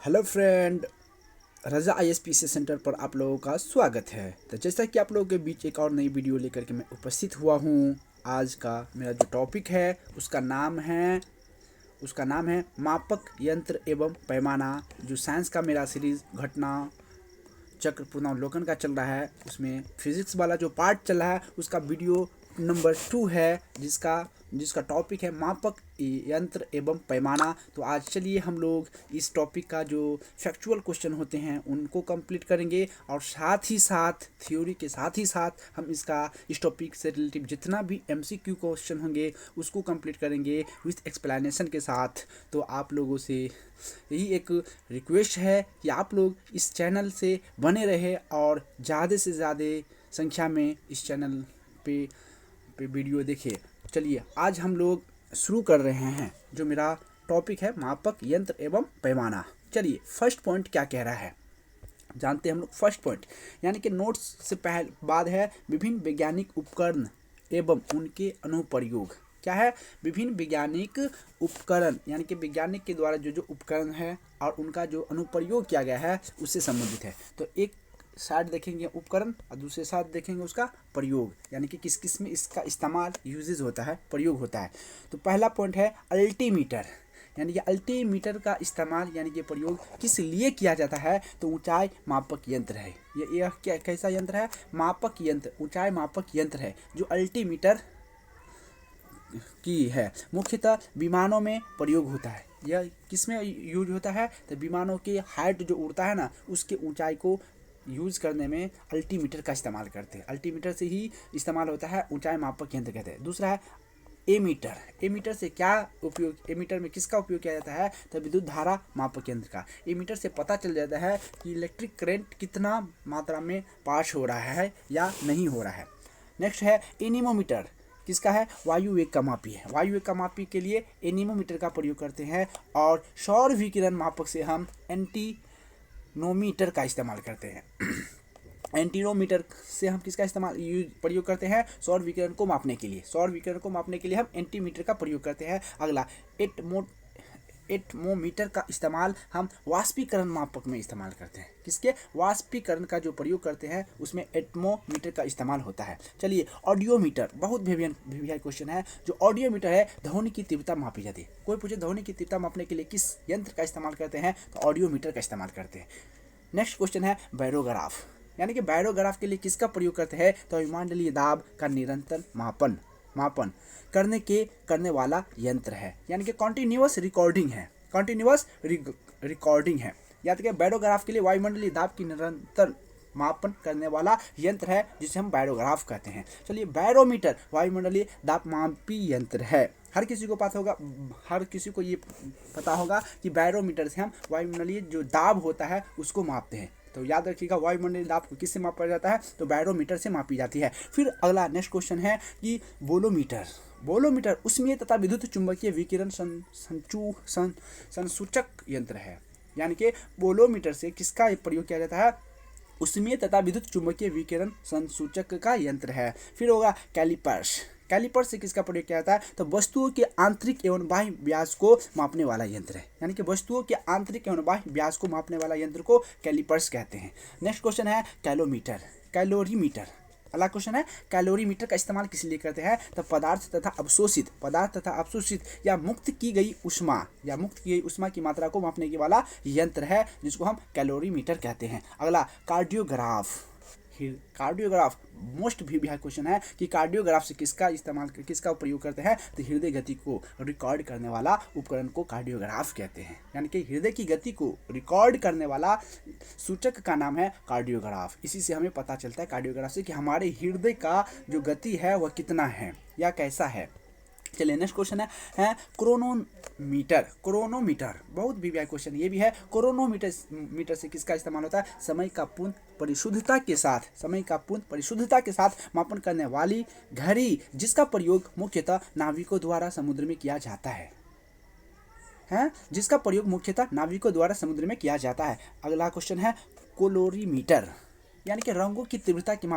Hello friend, रज़ा ISPC centre पर आप लोगों का स्वागत है। तो जैसा कि आप लोगों के बीच एक और नई वीडियो लेकर के मैं उपस्थित हुआ हूँ। आज का मेरा जो टॉपिक है उसका नाम है मापक यंत्र एवं पैमाना। जो साइंस का मेरा सीरीज़ घटना चक्र पुनर्वलोकन का चल रहा है, उसमें फिजिक्स वाला जो पार्ट चल रहा है उसका वीडियो नंबर 2 है, जिसका टॉपिक है मापक यंत्र एवं पैमाना। तो आज चलिए हम लोग इस टॉपिक का जो फैक्चुअल क्वेश्चन होते हैं उनको कंप्लीट करेंगे, और साथ ही साथ थ्योरी के साथ ही साथ हम इस टॉपिक से रिलेटिव जितना भी MCQ क्वेश्चन होंगे उसको कंप्लीट करेंगे विथ एक्सप्लेनेशन के साथ। तो आप लोगों से यही एक रिक्वेस्ट है कि आप लोग इस चैनल से बने रहे और ज़्यादा से ज़्यादा संख्या में इस चैनल पे वीडियो देखिए। चलिए आज हम लोग शुरू कर रहे हैं। जो मेरा टॉपिक है मापक यंत्र एवं पैमाना। चलिए फर्स्ट पॉइंट क्या कह रहा है जानते हैं हम लोग। फर्स्ट पॉइंट यानी कि नोट्स से पहले बाद है विभिन्न वैज्ञानिक उपकरण एवं उनके अनुप्रयोग। क्या है? विभिन्न वैज्ञानिक उपकरण, यानी कि वैज्ञानिक के द्वारा जो उपकरण है और उनका जो अनुप्रयोग किया गया है उससे संबंधित है। तो एक साइड देखेंगे उपकरण और दूसरे साइड देखेंगे उसका प्रयोग, यानी कि किस किस में इसका इस्तेमाल यूजेज होता है, प्रयोग होता है। तो पहला पॉइंट है अल्टीमीटर, यानी कि अल्टीमीटर का इस्तेमाल यानी कि प्रयोग किस लिए किया जाता है? तो ऊंचाई मापक यंत्र है। यह क्या कैसा यंत्र है? मापक यंत्र, ऊंचाई मापक यंत्र है जो अल्टीमीटर की है। मुख्यतः विमानों में प्रयोग होता है। यह किस में यूज होता है? तो विमानों की हाइट जो उड़ता है ना, उसके ऊंचाई को यूज करने में अल्टीमीटर का इस्तेमाल करते हैं। अल्टीमीटर से ही इस्तेमाल होता है, ऊंचाई मापक यंत्र कहते हैं। दूसरा है एमीटर। एमीटर से क्या उपयोग, एमीटर में किसका उपयोग किया जाता है? तो विद्युत धारा मापक यंत्र का। एमीटर से पता चल जाता है कि इलेक्ट्रिक करंट कितना मात्रा में पास हो रहा है या नहीं हो रहा है। नेक्स्ट है एनीमोमीटर। किसका है? वायु वेग का मापी है। वायु वेग का मापी के लिए एनीमोमीटर का प्रयोग करते हैं। और सौर विकिरण मापक से हम एंटीनोमीटर का इस्तेमाल करते हैं। एंटीनोमीटर से हम किसका इस्तेमाल प्रयोग करते हैं? सौर विकिरण को मापने के लिए। सौर विकिरण को मापने के लिए हम एंटीमीटर का प्रयोग करते हैं। अगला एटमोमीटर का इस्तेमाल हम वाष्पीकरण मापक में इस्तेमाल करते हैं। किसके? वाष्पीकरण का जो प्रयोग करते हैं उसमें एटमोमीटर का इस्तेमाल होता है। चलिए ऑडियोमीटर, बहुत भिविया क्वेश्चन है। जो ऑडियोमीटर है, ध्वनि की तीव्रता मापी जाती है। कोई पूछे ध्वनि की तीव्रता मापने के लिए किस यंत्र का इस्तेमाल करते हैं? तो ऑडियोमीटर का इस्तेमाल करते हैं। नेक्स्ट क्वेश्चन है बैरोग्राफ, यानी कि बैरोग्राफ के लिए किसका प्रयोग करते हैं? तो वायुमंडलीय दाब का निरंतर मापन करने वाला यंत्र है, यानी कि कॉन्टिन्यूअस रिकॉर्डिंग है। कॉन्टिन्यूअस रिकॉर्डिंग है। याद रखिए बैरोग्राफ के लिए वायुमंडलीय दाब की निरंतर मापन करने वाला यंत्र है जिसे हम बैरोग्राफ कहते हैं। चलिए बैरोमीटर वायुमंडलीय दाब मापी यंत्र है। हर किसी को ये पता होगा कि बैरोमीटर से हम वायुमंडलीय जो दाब होता है उसको मापते हैं। तो याद रखिएगा वायुमंडलीय दाब को किससे मापा जाता है? तो बैरोमीटर से मापी जाती है। फिर अगला नेक्स्ट क्वेश्चन है कि बोलोमीटर उष्मीय तथा विद्युत चुंबकीय विकिरण संसूचक यंत्र है। यानी कि बोलोमीटर से किसका प्रयोग किया जाता है? उष्मीय तथा विद्युत चुंबकीय विकिरण संसूचक का यंत्र है। फिर होगा कैलिपर्स से किसका प्रयोग किया जाता है? तो वस्तुओं के आंतरिक एवं बाह्य व्यास को मापने वाला यंत्र है। यानी कि वस्तुओं के आंतरिक एवं बाह्य व्यास को मापने वाला यंत्र को कैलिपर्स कहते हैं। नेक्स्ट क्वेश्चन है कैलोरीमीटर। अगला क्वेश्चन है कैलोरीमीटर का इस्तेमाल किस लिए करते हैं? तो पदार्थ तथा अवशोषित या मुक्त की गई उष्मा की मात्रा को मापने के वाला यंत्र है जिसको हम कैलोरीमीटर कहते हैं। अगला कार्डियोग्राफ मोस्ट भी क्वेश्चन है कि कार्डियोग्राफ से किसका प्रयोग करते हैं? तो हृदय गति को रिकॉर्ड करने वाला उपकरण को कार्डियोग्राफ कहते हैं। यानी कि हृदय की गति को रिकॉर्ड करने वाला सूचक का नाम है कार्डियोग्राफ। इसी से हमें पता चलता है कार्डियोग्राफ से कि हमारे हृदय का जो गति है वह कितना है या कैसा है। चलिए नेक्स्ट क्वेश्चन है क्रोनोमीटर बहुत भी क्वेश्चन ये भी है। क्रोनोमीटर से किसका इस्तेमाल होता है? समय का पूर्ण परिशुद्धता के साथ मापन करने वाली घड़ी, जिसका प्रयोग मुख्यतः नाविकों द्वारा समुद्र में किया जाता है। अगला क्वेश्चन है कोलोरीमीटर, यानी कि रंगों की तीव्रता की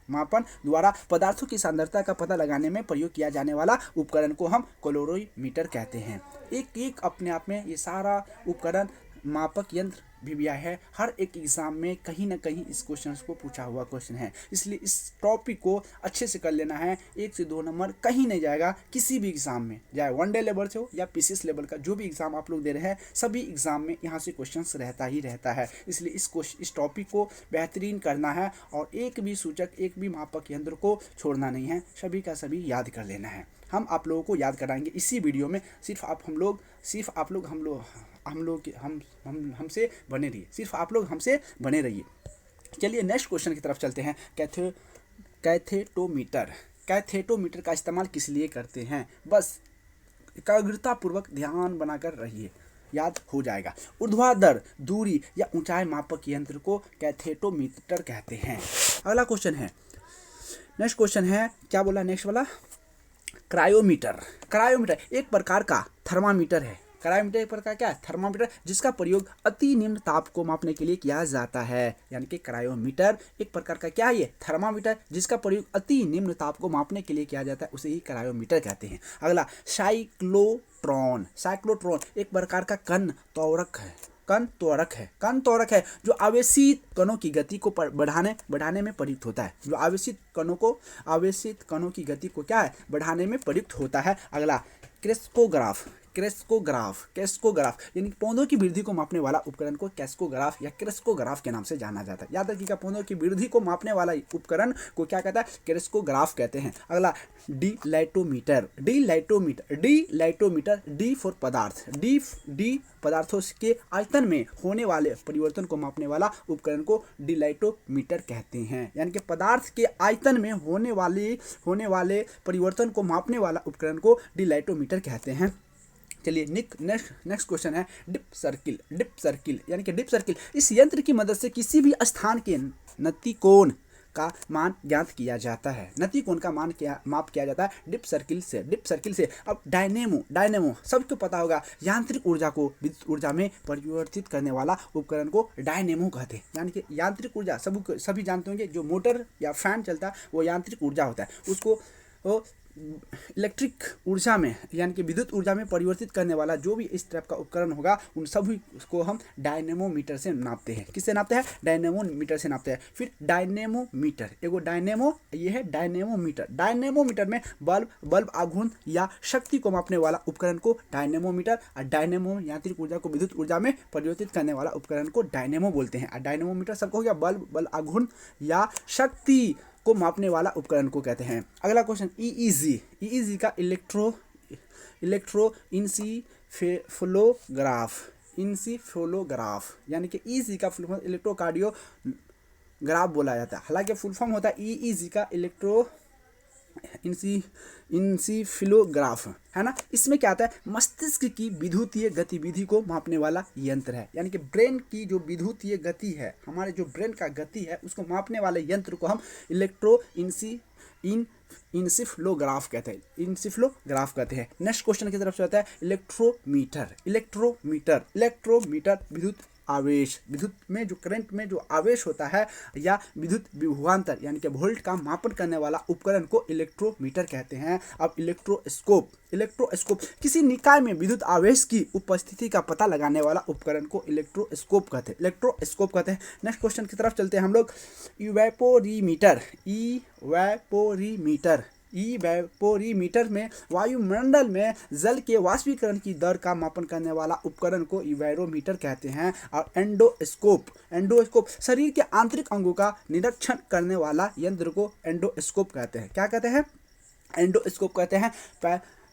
मापन द्वारा पदार्थों की सांद्रता का पता लगाने में प्रयोग किया जाने वाला उपकरण को हम कोलोरीमीटर कहते हैं। एक अपने आप में ये सारा उपकरण मापक यंत्र भी है। हर एक एग्ज़ाम में कहीं ना कहीं इस क्वेश्चन को पूछा हुआ क्वेश्चन है, इसलिए इस टॉपिक को अच्छे से कर लेना है। 1 से 2 नंबर कहीं नहीं जाएगा किसी भी एग्ज़ाम में, चाहे वनडे लेवल से हो या पीसीएस लेवल का जो भी एग्ज़ाम आप लोग दे रहे हैं, सभी एग्ज़ाम में यहाँ से क्वेश्चंस रहता ही रहता है। इसलिए इस टॉपिक को बेहतरीन करना है और एक भी सूचक, एक भी मापक यंत्र को छोड़ना नहीं है, सभी का सभी याद कर लेना है। हम आप लोगों को याद कराएंगे इसी वीडियो में। सिर्फ हमसे बने रहिए, सिर्फ आप लोग हमसे बने रहिए। चलिए नेक्स्ट क्वेश्चन की तरफ चलते हैं। कैथेटोमीटर का इस्तेमाल किस लिए करते हैं? बस एकाग्रतापूर्वक ध्यान बनाकर रहिए, याद हो जाएगा। ऊर्ध्वाधर दूरी या ऊंचाई मापक यंत्र को कैथेटोमीटर कहते हैं। अगला क्वेश्चन है, नेक्स्ट क्वेश्चन है, क्या बोला नेक्स्ट वाला? क्रायोमीटर एक प्रकार का थर्मामीटर है। क्रायोमीटर एक प्रकार क्या है? थर्मामीटर, जिसका प्रयोग अति निम्न ताप को मापने के लिए किया जाता है। यानी कि क्रायोमीटर एक प्रकार का क्या है? ये थर्मामीटर, जिसका प्रयोग अति निम्न ताप को मापने के लिए किया जाता है, उसे ही क्रायोमीटर कहते हैं। अगला साइक्लोट्रॉन एक प्रकार का कण त्वरक है जो आवेशित कणों की गति को बढ़ाने में प्रयुक्त होता है। जो आवेशित कणों की गति को क्या है? बढ़ाने में प्रयुक्त होता है। अगला क्रेस्कोग्राफ यानी पौधों की वृद्धि को मापने वाला उपकरण को क्रेस्कोग्राफ के नाम से जाना जाता है। याद रखिएगा, पौधों की वृद्धि को मापने वाला उपकरण को क्या कहता है? क्रेस्कोग्राफ कहते हैं। अगला डिलाइटोमीटर, डी फॉर पदार्थ, डी पदार्थों के आयतन में होने वाले परिवर्तन को मापने वाला उपकरण को डिलाइटोमीटर कहते हैं। यानी कि पदार्थ के आयतन में होने वाले परिवर्तन को मापने वाला उपकरण को डिलाइटोमीटर कहते हैं। चलिए नेक्स्ट क्वेश्चन है डिप सर्किल यानी कि डिप सर्किल। इस यंत्र की मदद से किसी भी स्थान के नतिकोण का मान ज्ञात किया जाता है। नतिकोण का माप किया जाता है डिप सर्किल से। अब डायनेमो सबको पता होगा, यांत्रिक ऊर्जा को विद्युत ऊर्जा में परिवर्तित करने वाला उपकरण को डायनेमो कहते हैं। यानी कि यांत्रिक ऊर्जा सभी जानते होंगे, जो मोटर या फैन चलता है वो यांत्रिक ऊर्जा होता है, उसको इलेक्ट्रिक ऊर्जा में यानी कि विद्युत ऊर्जा में परिवर्तित करने वाला जो भी इस टाइप का उपकरण होगा, उन सभी को हम डायनेमोमीटर से नापते हैं। किससे नापते हैं? डायनेमोमीटर से नापते हैं। फिर डायनेमोमीटर, ये है डायनेमोमीटर में बल्ब आघूर्ण या शक्ति को मापने वाला उपकरण को डायनेमोमीटर, और डायनेमो यांत्रिक ऊर्जा को विद्युत ऊर्जा में परिवर्तित करने वाला उपकरण को डायनेमो बोलते हैं। और डायनेमोमीटर सबको हो गया, बल्ब आघूर्ण या शक्ति को मापने वाला उपकरण को कहते हैं। अगला क्वेश्चन ईईजी का इलेक्ट्रो इंसीफेलोग्राफ यानी कि ईईजी का फुल फॉर्म इलेक्ट्रोकार्डियोग्राफ बोला जाता है। हालांकि फुल फॉर्म होता है ईईजी का इलेक्ट्रो इंसीफिलोग्राफ, है ना। इसमें क्या आता है? मस्तिष्क की विद्युतीय गतिविधि को मापने वाला यंत्र है। यानी कि ब्रेन की जो विद्युतीय गति है, हमारे जो ब्रेन का गति है, उसको मापने वाले यंत्र को हम इंसीफिलोग्राफ कहते हैं। नेक्स्ट क्वेश्चन की तरफ से आता है इलेक्ट्रोमीटर विद्युत में जो करंट में जो आवेश होता है या विद्युत विभवांतर यानी कि वोल्ट का मापन करने वाला उपकरण को इलेक्ट्रोमीटर कहते हैं। अब इलेक्ट्रोस्कोप किसी निकाय में विद्युत आवेश की उपस्थिति का पता लगाने वाला उपकरण को इलेक्ट्रोस्कोप कहते हैं। नेक्स्ट क्वेश्चन की तरफ चलते हैं हम लोग। इवेपोरीमीटर में वायुमंडल में जल के वाष्पीकरण की दर का मापन करने वाला उपकरण को इवेरोमीटर कहते हैं। और एंडोस्कोप शरीर के आंतरिक अंगों का निरीक्षण करने वाला यंत्र को एंडोस्कोप कहते हैं। क्या कहते हैं? एंडोस्कोप कहते हैं।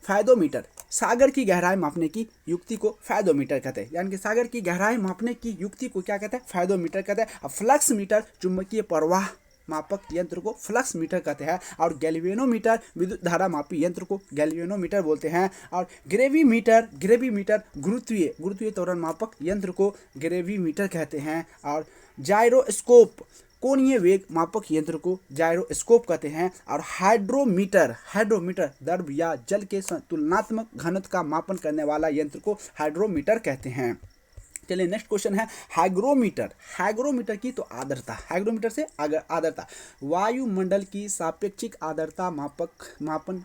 फायदोमीटर सागर की गहराई मापने की युक्ति को फायदोमीटर कहते हैं। यानी कि सागर की गहराई मापने की युक्ति को क्या कहते हैं? फायदोमीटर कहते हैं। और फ्लक्स मीटर चुंबकीय प्रवाह मापक यंत्र को फ्लक्स मीटर कहते हैं। और गैल्वेनोमीटर विद्युत धारा मापी यंत्र को गैल्वेनोमीटर बोलते हैं। और ग्रेविमीटर गुरुत्वीय त्वरण मापक यंत्र को ग्रेविमीटर कहते हैं। और जायरोस्कोप कोणीय वेग मापक यंत्र को जायरोस्कोप कहते हैं। और हाइड्रोमीटर द्रव या जल के तुलनात्मक घनत्व का मापन करने वाला यंत्र को हाइड्रोमीटर कहते हैं। चलिए नेक्स्ट क्वेश्चन है हाइग्रोमीटर। हाइग्रोमीटर की तो आर्द्रता, हाइग्रोमीटर से आर्द्रता, वायुमंडल की सापेक्षिक आर्द्रता मापन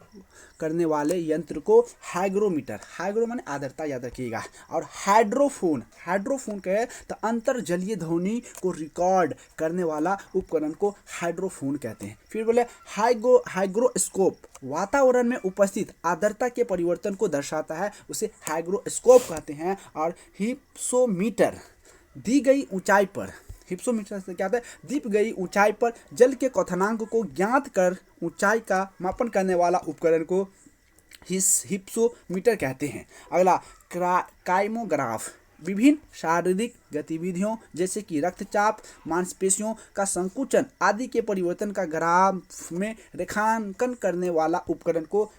करने वाले यंत्र को हाइग्रोमीटर, हाइग्रो माने आर्द्रता याद रखिएगा। और हाइड्रोफोन, हाइड्रोफोन कहे तो अंतर्जलीय ध्वनि को रिकॉर्ड करने वाला उपकरण को हाइड्रोफोन कहते हैं। फिर बोले हाइग्रोस्कोप, वातावरण में उपस्थित आर्द्रता के परिवर्तन को दर्शाता है, उसे हाइग्रोस्कोप कहते हैं। और हिप्सोमीटर, दी गई ऊंचाई पर, हिप्सोमीटर से क्या होता है, दी गई ऊंचाई पर जल के क्वथनांक को ज्ञात कर ऊंचाई का मापन करने वाला उपकरण को हिप्सोमीटर कहते हैं। अगला काइमोग्राफ, विभिन्न शारीरिक गतिविधियों जैसे कि रक्तचाप, मांसपेशियों का संकुचन आदि के परिवर्तन का ग्राफ में रेखांकन करने वाला उपकरण को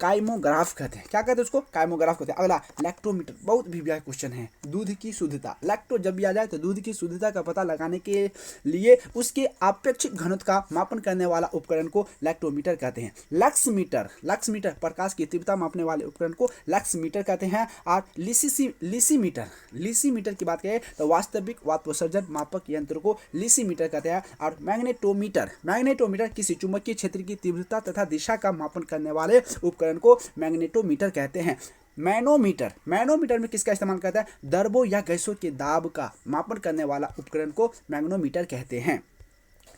काइमोग्राफ कहते हैं। क्या कहते हैं उसको, काइमोग्राफ कहते हैं। अगला लैक्टोमीटर, बहुत भी क्वेश्चन है, दूध की शुद्धता। लैक्टो जब भी आ जाए तो दूध की शुद्धता का पता लगाने के लिए उसके आपेक्षिक घनत्व का मापन करने वाला उपकरण को लैक्टोमीटर कहते हैं। लक्समीटर, लक्समीटर प्रकाश की तीव्रता मापने वाले उपकरण को लक्समीटर कहते हैं। और लिसीमीटर, लिसीमीटर की बात करें तो वास्तविक वाष्पोत्सर्जन मापक यंत्र को लिसीमीटर कहते हैं। और मैग्नेटोमीटर, मैग्नेटोमीटर किसी चुंबकीय क्षेत्र की तीव्रता तथा दिशा का मापन करने वाले उपकरण को मैग्नेटोमीटर कहते हैं। मैनोमीटर, मैनोमीटर में किसका इस्तेमाल करता है, द्रव्यों या गैसों के दाब का मापन करने वाला उपकरण को मैग्नोमीटर कहते हैं।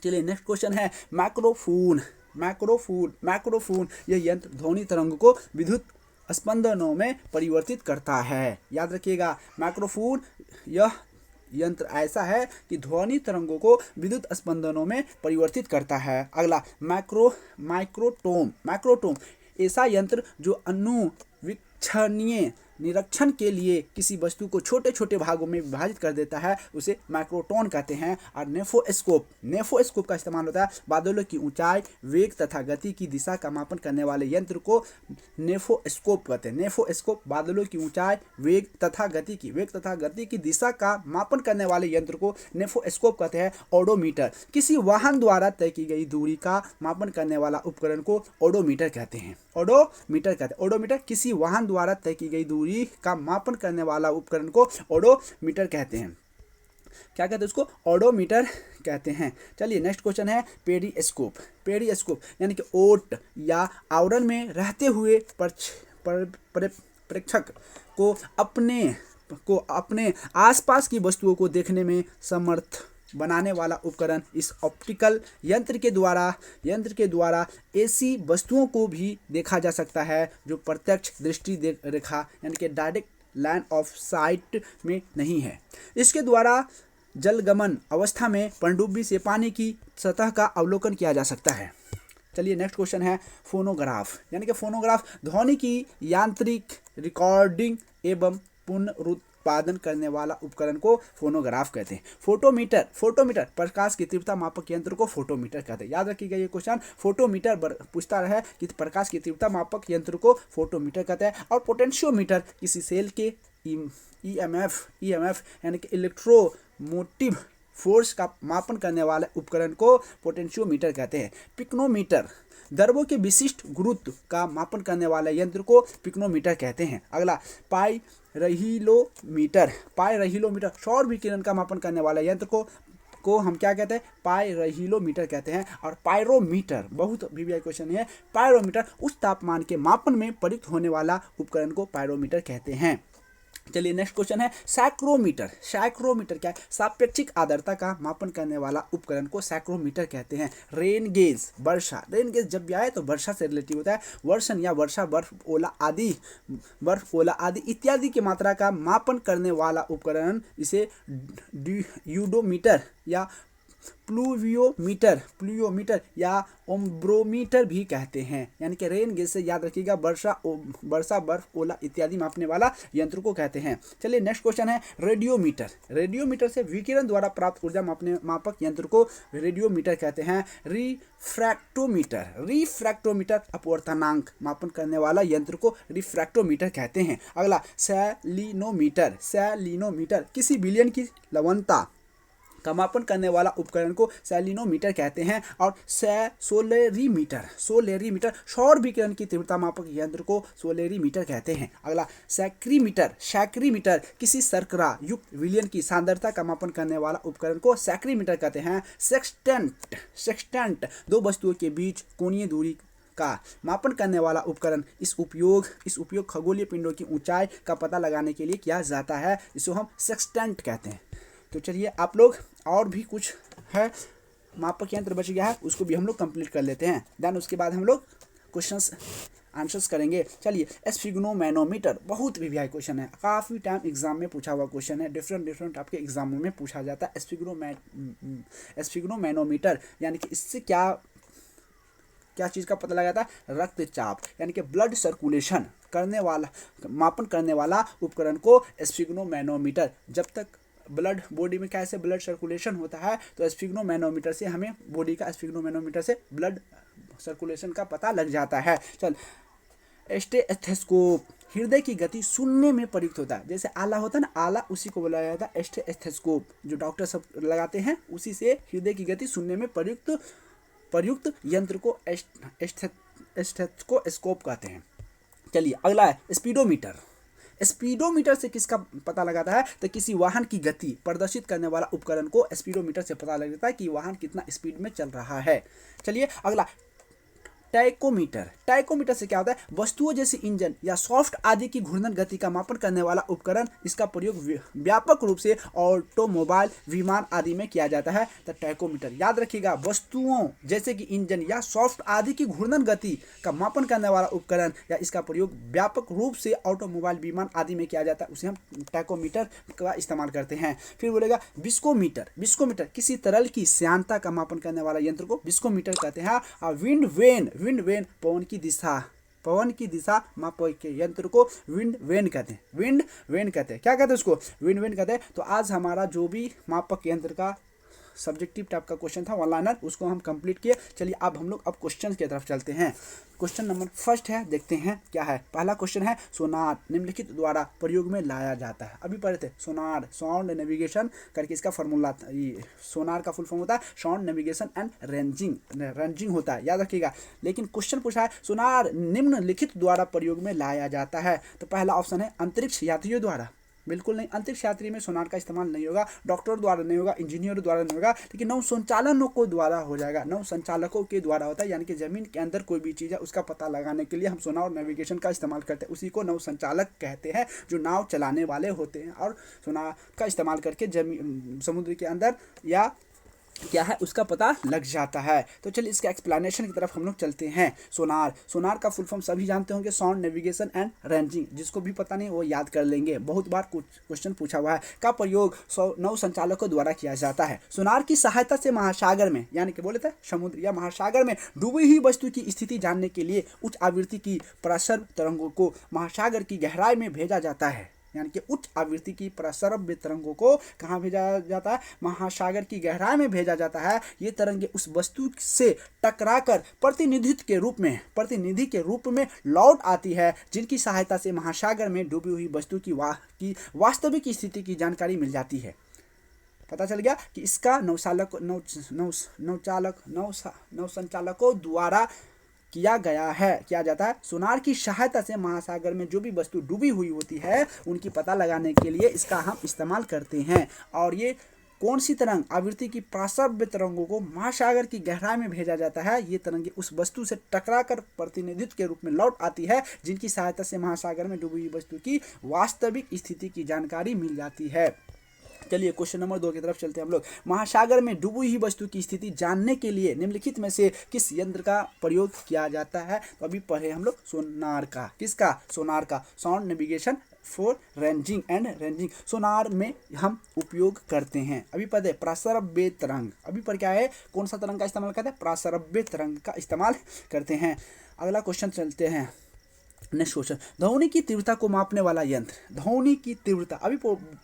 चलिए नेक्स्ट क्वेश्चन है माइक्रोफोन। माइक्रोफोन, माइक्रोफोन यह यंत्र ध्वनि तरंग को विद्युत स्पंदनों में परिवर्तित करता है। याद रखिएगा, माइक्रोफोन यह यंत्र ऐसा है कि ध्वनि तरंगों को विद्युत स्पंदनों में परिवर्तित करता है। अगला माइक्रोटोम, माइक्रोटोम ऐसा यंत्र जो अनुवीक्षणीय निरीक्षण के लिए किसी वस्तु को छोटे छोटे भागों में विभाजित कर देता है, उसे माइक्रोटोन कहते हैं। और नेफोस्कोप, नेफोस्कोप का इस्तेमाल होता है बादलों की ऊंचाई, वेग तथा गति की दिशा का मापन करने वाले यंत्र को नेफोस्कोप कहते हैं। नेफोस्कोप बादलों की ऊंचाई, वेग तथा गति की दिशा का मापन करने वाले यंत्र को नेफोस्कोप कहते हैं। ओडोमीटर, किसी वाहन द्वारा तय की गई दूरी का मापन करने वाला उपकरण को ओडोमीटर कहते हैं। ओडोमीटर कहते हैं। ओडोमीटर किसी वाहन द्वारा तय की गई दूरी का मापन करने वाला उपकरण को ओडोमीटर कहते हैं। क्या कहते हैं उसको, ओडोमीटर कहते हैं। चलिए नेक्स्ट क्वेश्चन है पेरिस्कोप। पेरिस्कोप यानी कि ओट या आवरण में रहते हुए प्रेक्षक को अपने आसपास की वस्तुओं को देखने में समर्थ बनाने वाला उपकरण। इस ऑप्टिकल यंत्र के द्वारा ऐसी वस्तुओं को भी देखा जा सकता है जो प्रत्यक्ष दृष्टि रेखा यानी कि डायरेक्ट लाइन ऑफ साइट में नहीं है। इसके द्वारा जलगमन अवस्था में पनडुब्बी से पानी की सतह का अवलोकन किया जा सकता है। चलिए नेक्स्ट क्वेश्चन है फोनोग्राफ, यानी कि फोनोग्राफ ध्वनि की यांत्रिक रिकॉर्डिंग एवं पुनरुत्पादन करने वाला उपकरण को फोनोग्राफ कहते हैं। फोटोमीटर, फोटोमीटर प्रकाश की तीव्रता मापक यंत्र को फोटोमीटर कहते हैं। याद रखिएगा ये क्वेश्चन, फोटोमीटर पूछता रहे कि प्रकाश की तीव्रता मापक यंत्र को फोटोमीटर कहते हैं। और पोटेंशियोमीटर किसी सेल के ईएमएफ यानी कि इलेक्ट्रोमोटिव फोर्स का मापन करने वाले उपकरण को पोटेंशियोमीटर कहते हैं। पिक्नोमीटर द्रव्यों के विशिष्ट गुरुत्व का मापन करने वाले यंत्र को पिक्नोमीटर कहते हैं। अगला पाइरोहीलोमीटर, पाइरोहीलोमीटर सौर विकिरण का मापन करने वाले यंत्र को हम क्या कहते हैं, पाइरोहीलोमीटर कहते हैं। और पायरोमीटर बहुत वीवीआई क्वेश्चन है, पायरोमीटर उस तापमान के मापन में प्रयुक्त होने वाला उपकरण को पायरोमीटर कहते हैं। चलिए नेक्स्ट क्वेश्चन है सैक्रोमीटर। सैक्रोमीटर क्या है, सापेक्षिक आर्द्रता का मापन करने वाला उपकरण को सैक्रोमीटर कहते हैं। रेन गेज, वर्षा, रेन गेज जब भी आए तो वर्षा से रिलेटिव होता है। वर्षण या वर्षा, बर्फ ओला आदि इत्यादि की मात्रा का मापन करने वाला उपकरण इसे यूडोमीटर या प्लूवियोमीटर या ओम्ब्रोमीटर भी कहते हैं। यानी कि रेन गेज से याद रखिएगा वर्षा, बर्फ, ओला इत्यादि मापने वाला यंत्र को कहते हैं। चलिए नेक्स्ट क्वेश्चन है रेडियोमीटर। रेडियोमीटर से विकिरण द्वारा प्राप्त ऊर्जा मापक यंत्र को रेडियोमीटर कहते हैं। रिफ्रैक्टोमीटर अपवर्तनांक मापन करने वाला यंत्र को रिफ्रैक्टोमीटर कहते हैं। अगला सैलिनोमीटर किसी विलयन की लवणता का मापन करने वाला उपकरण को सेलिनोमीटर कहते हैं। और सोलेरीमीटर सौर विकिरण की तीव्रता मापक यंत्र को सोलेरीमीटर कहते हैं। अगला सैक्रीमीटर किसी शर्करा युक्त विलयन की सांद्रता का मापन करने वाला उपकरण को सैक्रीमीटर कहते हैं। सेक्सटेंट दो वस्तुओं के बीच कोणीय दूरी का मापन करने वाला उपकरण। इस उपयोग खगोलीय पिंडों की ऊंचाई का पता लगाने के लिए किया जाता है, जिसको हम सेक्सटेंट कहते हैं। तो चलिए आप लोग, और भी कुछ है मापक यंत्र बच गया है, उसको भी हम लोग कंप्लीट कर लेते हैं। देन उसके बाद हम लोग क्वेश्चंस आंसर्स करेंगे। चलिए, स्फिग्नोमैनोमीटर बहुत भी क्वेश्चन है, काफ़ी टाइम एग्जाम में पूछा हुआ क्वेश्चन है, डिफरेंट आपके एग्जामों में पूछा जाता है। स्फिग्नोमैनोमीटर यानी कि इससे क्या चीज़ का पता लगाता है? रक्तचाप यानी कि ब्लड सर्कुलेशन करने वाला, मापन करने वाला उपकरण को स्फिग्नोमैनोमीटर। जब तक ब्लड बॉडी में कैसे ब्लड सर्कुलेशन होता है, तो स्फिग्नोमैनोमीटर से हमें बॉडी का स्फिग्नोमैनोमीटर से ब्लड सर्कुलेशन का पता लग जाता है। चल, स्टेथोस्कोप हृदय की गति सुनने में प्रयुक्त होता है। जैसे आला होता है ना, आला, उसी को बोला जाता है स्टेथोस्कोप, जो डॉक्टर सब लगाते हैं, उसी से हृदय की गति सुनने में प्रयुक्त यंत्र को स्टेथोस्कोप कहते हैं। चलिए, अगला है स्पीडोमीटर से किसका पता लगाता है? तो किसी वाहन की गति प्रदर्शित करने वाला उपकरण को स्पीडोमीटर से पता लगता है कि वाहन कितना स्पीड में चल रहा है। चलिए, अगला टाइकोमीटर से क्या होता है? वस्तुओं जैसे इंजन या सॉफ्ट आदि की घूर्णन गति का मापन करने वाला उपकरण। इसका प्रयोग व्यापक रूप से ऑटोमोबाइल, विमान आदि में किया जाता है। तो टाइकोमीटर याद रखिएगा, वस्तुओं जैसे कि इंजन या सॉफ्ट आदि की घूर्णन गति का मापन करने वाला उपकरण, या इसका प्रयोग व्यापक रूप से ऑटोमोबाइल, विमान आदि में किया जाता है, उसे हम टाइकोमीटर का इस्तेमाल करते हैं। फिर बोलेगा विस्कोमीटर किसी तरल की श्यानता का मापन करने वाला यंत्र को विस्कोमीटर कहते हैं। और विंड वेन पवन की दिशा मापक के यंत्र को विंड वेन कहते हैं। क्या कहते हैं उसको? विंड वेन कहते हैं। तो आज हमारा जो भी मापक यंत्र का सब्जेक्टिव टाइप का क्वेश्चन था, वन लाइनर, उसको हम कंप्लीट किए। चलिए, अब हम लोग क्वेश्चन की तरफ चलते हैं। क्वेश्चन नंबर फर्स्ट है, देखते हैं क्या है। पहला क्वेश्चन है, सोनार निम्नलिखित द्वारा प्रयोग में लाया जाता है। अभी पढ़े थे सोनार, साउंड नेविगेशन करके इसका फॉर्मूला। सोनार का फुल फॉर्म होता है साउंड नेविगेशन एंड रेंजिंग होता है, याद रखिएगा। लेकिन क्वेश्चन पूछा है, सोनार निम्नलिखित द्वारा प्रयोग में लाया जाता है। तो पहला ऑप्शन है अंतरिक्ष यात्रियों द्वारा। बिल्कुल नहीं, अंतरिक्ष यात्री में सोनार का इस्तेमाल नहीं होगा, डॉक्टर द्वारा नहीं होगा, इंजीनियर द्वारा नहीं होगा, लेकिन नौ संचालकों को द्वारा हो जाएगा। नौ संचालकों के द्वारा होता है, यानी कि जमीन के अंदर कोई भी चीज़ है उसका पता लगाने के लिए हम सोनार और नेविगेशन का इस्तेमाल करते हैं। उसी को नौ संचालक कहते हैं, जो नाव चलाने वाले होते हैं और सोनार का इस्तेमाल करके जमीन, समुद्र के अंदर या क्या है उसका पता लग जाता है। तो चलिए, इसका एक्सप्लेनेशन की तरफ हम लोग चलते हैं। सोनार का फुल फॉर्म सभी जानते होंगे, साउंड नेविगेशन एंड रेंजिंग। जिसको भी पता नहीं वो याद कर लेंगे, बहुत बार कुछ क्वेश्चन पूछा हुआ है। का प्रयोग नौ संचालकों द्वारा किया जाता है। सोनार की सहायता से महासागर में, यानी कि बोले थे समुद्र या महासागर में डूबी हुई वस्तु की स्थिति जानने के लिए उच्च आवृत्ति की प्रसर्व तरंगों को महासागर की गहराई में भेजा जाता है। यानी कि उच्च आवृत्ति की प्रसर्व तरंगों को कहाँ भेजा जाता है? महासागर की गहराई में भेजा जाता है। ये तरंगे उस वस्तु से टकराकर प्रतिनिधि के रूप में लौट आती है, जिनकी सहायता से महासागर में डूबी हुई वस्तु की वास्तविक स्थिति की जानकारी मिल जाती है। पता चल गया कि इसका नौ संचालकों द्वारा किया जाता है। सोनार की सहायता से महासागर में जो भी वस्तु डूबी हुई होती है, उनकी पता लगाने के लिए इसका हम इस्तेमाल करते हैं। और ये कौन सी तरंग? आवृत्ति की प्रसर्व तरंगों को महासागर की गहराई में भेजा जाता है। ये तरंगे उस वस्तु से टकराकर प्रतिनिधित्व के रूप में लौट आती है, जिनकी सहायता से महासागर में डूबी हुई वस्तु की वास्तविक स्थिति की जानकारी मिल जाती है। चलिए, क्वेश्चन नंबर 2 की तरफ चलते हैं हम लोग। महासागर में डूबी हुई वस्तु की स्थिति जानने के लिए निम्नलिखित में से किस यंत्र का प्रयोग किया जाता है? तो अभी पढ़े हम लोग सोनार का। किसका? सोनार का, साउंड नेविगेशन फॉर रेंजिंग। सोनार में हम उपयोग करते हैं। अभी पढ़े प्रसर्व तरंग। अभी पर क्या है, कौन सा तरंग का इस्तेमाल करते हैं? प्रसर्व तरंग का इस्तेमाल करते हैं। अगला क्वेश्चन चलते हैं। नेक्स्ट क्वेश्चन, ध्वनि की तीव्रता को मापने वाला यंत्र। ध्वनि की तीव्रता अभी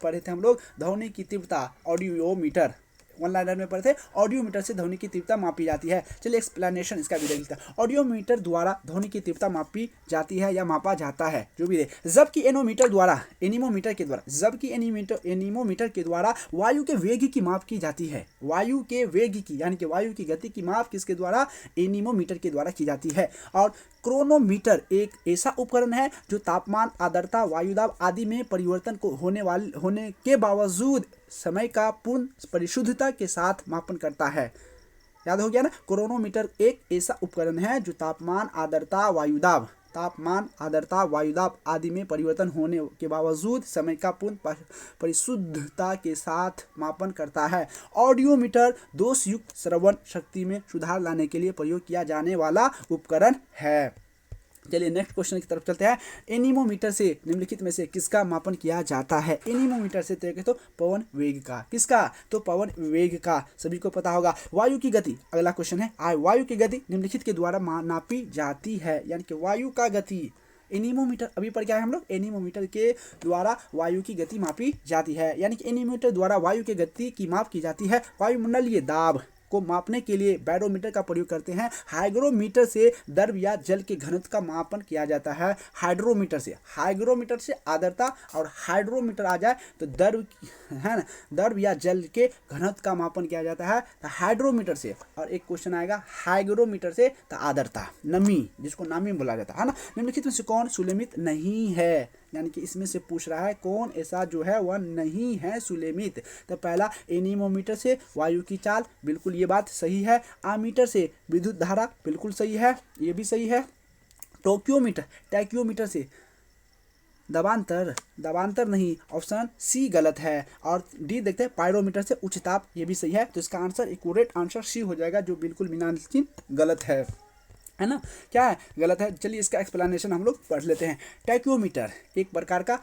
पढ़े थे हम लोग। ध्वनि की तीव्रता ऑडियोमीटर वन लाइनर में पढ़े थे, ऑडियोमीटर से ध्वनि की तीव्रता मापी जाती है। चलिए एक्सप्लेनेशन इसका भी देख लेते हैं। ऑडियोमीटर द्वारा ध्वनि की तीव्रता मापी जाती है या मापा जाता है, जो भी है, जबकि एनीमोमीटर के द्वारा वायु के वेग की माप की जाती है। वायु के वेग की यानी कि वायु की गति की माप किसके द्वारा? एनीमोमीटर के द्वारा की जाती है। और क्रोनोमीटर एक ऐसा उपकरण है जो तापमान, आर्द्रता, वायुदाब आदि में परिवर्तन को होने के बावजूद समय का पूर्ण परिशुद्धता के साथ मापन करता है। याद हो गया ना? क्रोनोमीटर एक ऐसा उपकरण है जो तापमान, आर्द्रता, वायुदाब आदि में परिवर्तन होने के बावजूद समय का पूर्ण परिशुद्धता के साथ मापन करता है। ऑडियोमीटर दोषयुक्त श्रवण शक्ति में सुधार लाने के लिए प्रयोग किया जाने वाला उपकरण है। चलिए नेक्स्ट क्वेश्चन की तरफ चलते हैं। एनीमोमीटर से निम्नलिखित में से किसका मापन किया जाता है? एनीमोमीटर से तो पवन वेग का। किसका? तो पवन वेग का, सभी को पता होगा। वायु की गति, अगला क्वेश्चन है, वायु की गति निम्नलिखित के द्वारा नापी जाती है, यानी कि वायु का गति एनीमोमीटर, अभी पढ़ के आए हम लोग, एनीमोमीटर के द्वारा वायु की गति मापी जाती है, यानी कि एनीमोमीटर द्वारा वायु की गति की माप की जाती है। वायुमंडलीय दाब को मापने के लिए बैरोमीटर का प्रयोग करते हैं। हाइग्रोमीटर से द्रव या जल के घनत्व का मापन किया जाता है। हाइग्रोमीटर से आर्द्रता, और हाइड्रोमीटर आ जाए तो द्रव है ना, द्रव या जल के घनत्व का मापन किया जाता है तो हाइड्रोमीटर से। और एक क्वेश्चन आएगा हाइग्रोमीटर से तो आर्द्रता, नमी, जिसको नमी बोला जाता है ना। निम्नलिखित में से कौन सुलेमित नहीं है? यानी कि इसमें से पूछ रहा है कौन ऐसा जो है वह नहीं है सुलेमित। तो पहला एनीमोमीटर से वायु की चाल, बिल्कुल ये बात सही है। आमीटर से विद्युत धारा, बिल्कुल सही है, ये भी सही है। टैक्योमीटर से दबांतर नहीं, ऑप्शन सी गलत है। और डी देखते हैं, पायरोमीटर से उच्च ताप, ये भी सही है। तो इसका आंसर एक्यूरेट आंसर सी हो जाएगा, जो बिल्कुल बिना चिन्ह गलत है ना? क्या है? गलत है। चलिए इसका एक्सप्लेनेशन हम लोग पढ़ लेते हैं। टैक्योमीटर एक प्रकार का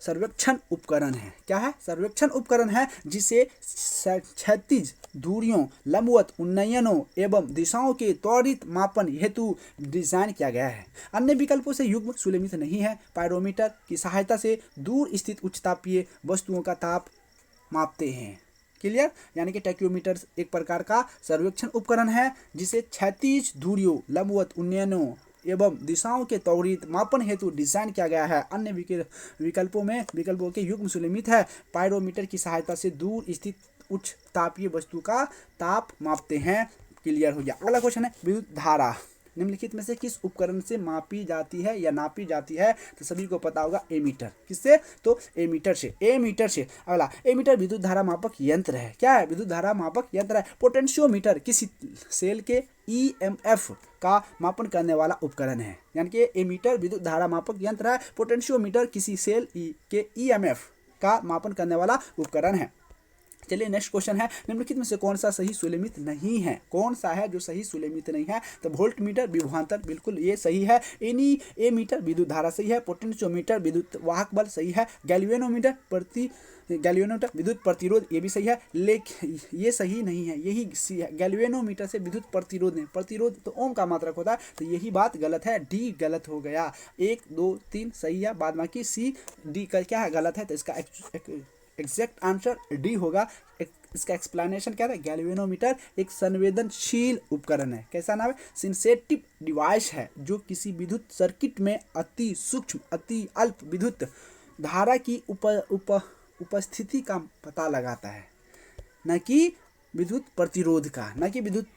सर्वेक्षण उपकरण है। क्या है? सर्वेक्षण उपकरण है जिसे क्षैतिज दूरियों, लंबवत उन्नयनों एवं दिशाओं के त्वरित मापन हेतु डिजाइन किया गया है। अन्य विकल्पों से युग्म सुलेमित नहीं है। पायरोमीटर की सहायता से दूर स्थित उच्च तापीय वस्तुओं का ताप मापते हैं। क्लियर? यानी कि टैक्योमीटर एक प्रकार का सर्वेक्षण उपकरण है जिसे क्षैतिज दूरियों, लंबवत उन्नयनों एवं दिशाओं के त्वरित मापन हेतु डिजाइन किया गया है। अन्य विकल्पों के युग्म सुलेमित है। पायरोमीटर की सहायता से दूर स्थित उच्च तापीय वस्तु का ताप मापते हैं। क्लियर हो गया। अगला क्वेश्चन है, विद्युत धारा निम्नलिखित में से किस उपकरण से मापी जाती है या नापी जाती है? तो सभी को पता होगा एमीटर। किससे? तो एमीटर से। अगला, एमीटर विद्युत धारा मापक यंत्र है। क्या है? विद्युत धारा मापक यंत्र है। पोटेंशियोमीटर किसी सेल के ईएमएफ का मापन करने वाला उपकरण है। यानी कि एमीटर विद्युत धारा मापक यंत्र है। पोटेंशियोमीटर किसी सेल के ईएमएफ का मापन करने वाला उपकरण है। चलिए नेक्स्ट क्वेश्चन है, निम्नलिखित में से कौन सा सही सुलेमित नहीं है? कौन सा है जो सही सुलेमित नहीं है? तो वोल्टमीटर विभवांतर, बिल्कुल ये सही है। एमीटर विद्युत धारा सही है। पोटेंशियोमीटर विद्युत वाहक बल सही है। गैल्वेनोमीटर विद्युत प्रतिरोध, ये भी सही है। लेकिन ये सही नहीं है, यही सी है। गैल्वेनोमीटर से विद्युत प्रतिरोध नहीं, प्रतिरोध तो ओम का मात्रक होता है, तो यही बात गलत है। डी गलत हो गया। 1 2 3 सही है, बाद बाकी सी डी का क्या है? गलत है। तो इसका एग्जैक्ट आंसर डी होगा। इसका एक्सप्लेनेशन क्या है? गैल्वेनोमीटर एक संवेदनशील उपकरण है। कैसा नाम है? सेंसिटिव डिवाइस है जो किसी विद्युत सर्किट में अति सूक्ष्म, अति अल्प विद्युत धारा की उपस्थिति का पता लगाता है, न कि विद्युत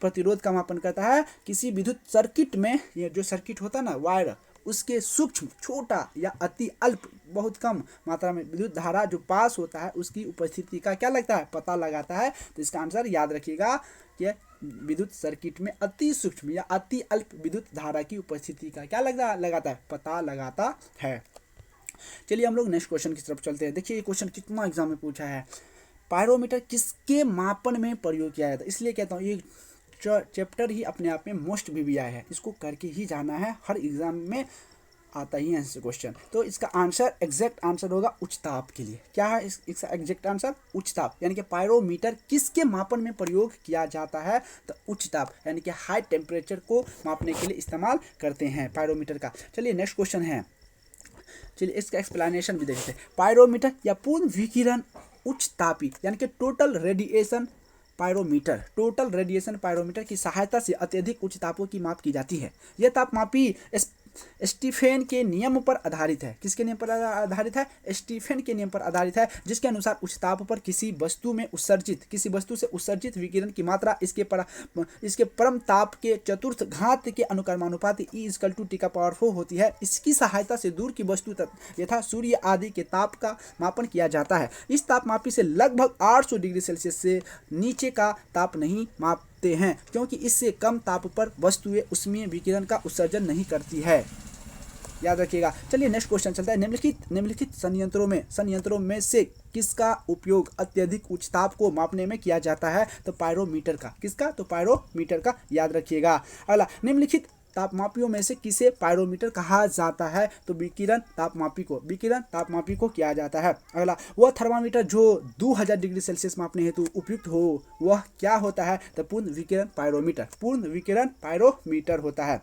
प्रतिरोध का मापन करता है। किसी विद्युत सर्किट में, ये जो सर्किट होता है ना वायर, उसके सूक्ष्म, छोटा या अति अल्प, बहुत कम मात्रा में विद्युत धारा जो पास होता है उसकी उपस्थिति का क्या लगता है? पता लगाता है। तो इसका आंसर याद रखिएगा कि विद्युत सर्किट में अति सूक्ष्म या अति अल्प विद्युत धारा की उपस्थिति का क्या लगाता है? पता लगाता है। चलिए हम लोग नेक्स्ट क्वेश्चन की तरफ चलते हैं। देखिए ये क्वेश्चन कितना एग्जाम में पूछा है। पायरोमीटर किसके मापन में प्रयोग किया जाता है? इसलिए कहता हूँ ये चैप्टर ही अपने आप में मोस्ट भी आया है, इसको करके ही जाना है। हर एग्जाम में आता ही है ऐसे क्वेश्चन। तो इसका आंसर, एग्जैक्ट आंसर होगा उच्च ताप के लिए। क्या है इसका एग्जैक्ट आंसर? उच्च ताप। यानी कि पायरोमीटर किसके मापन में प्रयोग किया जाता है? तो उच्च ताप, यानी कि हाई टेम्परेचर को मापने के लिए इस्तेमाल करते हैं पायरोमीटर का। चलिए नेक्स्ट क्वेश्चन है, चलिए इसका एक्सप्लेनेशन भी देखते हैं। पायरोमीटर या पूर्ण विकिरण उच्च तापी, यानी कि total radiation pyrometer, total radiation pyrometer की सहायता से अत्यधिक उच्च तापों की माप की जाती है। यह तापमापी स्टीफेन के नियम पर आधारित है। किसके नियम पर आधारित है? स्टीफेन के नियम पर आधारित है, जिसके अनुसार उच्च ताप पर किसी वस्तु से उत्सर्जित विकिरण की मात्रा इसके परम ताप के चतुर्थ घात के अनुक्रमानुपाती E=T⁴ होती है। इसकी सहायता से दूर की वस्तु यथा सूर्य आदि के ताप का मापन किया जाता है। इस तापमापी से लगभग 800 डिग्री सेल्सियस से नीचे का ताप नहीं मापते हैं, क्योंकि इससे कम ताप पर वस्तुएं ऊष्मीय विकिरण का उत्सर्जन नहीं करती है। याद रखिएगा। चलिए नेक्स्ट क्वेश्चन चलता है। निम्नलिखित संयंत्रों में से किसका उपयोग अत्यधिक उच्च ताप को मापने में किया जाता है? तो पायरोमीटर का। किसका? तो पायरोमीटर का। याद रखिएगा। अगला, निम्नलिखित तापमापियों में से किसे पायरोमीटर कहा जाता है? तो विकिरण तापमापी को किया जाता है। अगला, वह थर्मामीटर जो 2000 डिग्री सेल्सियस मापने हेतु उपयुक्त हो वह क्या होता है? तो पूर्ण विकिरण पायरोमीटर होता है।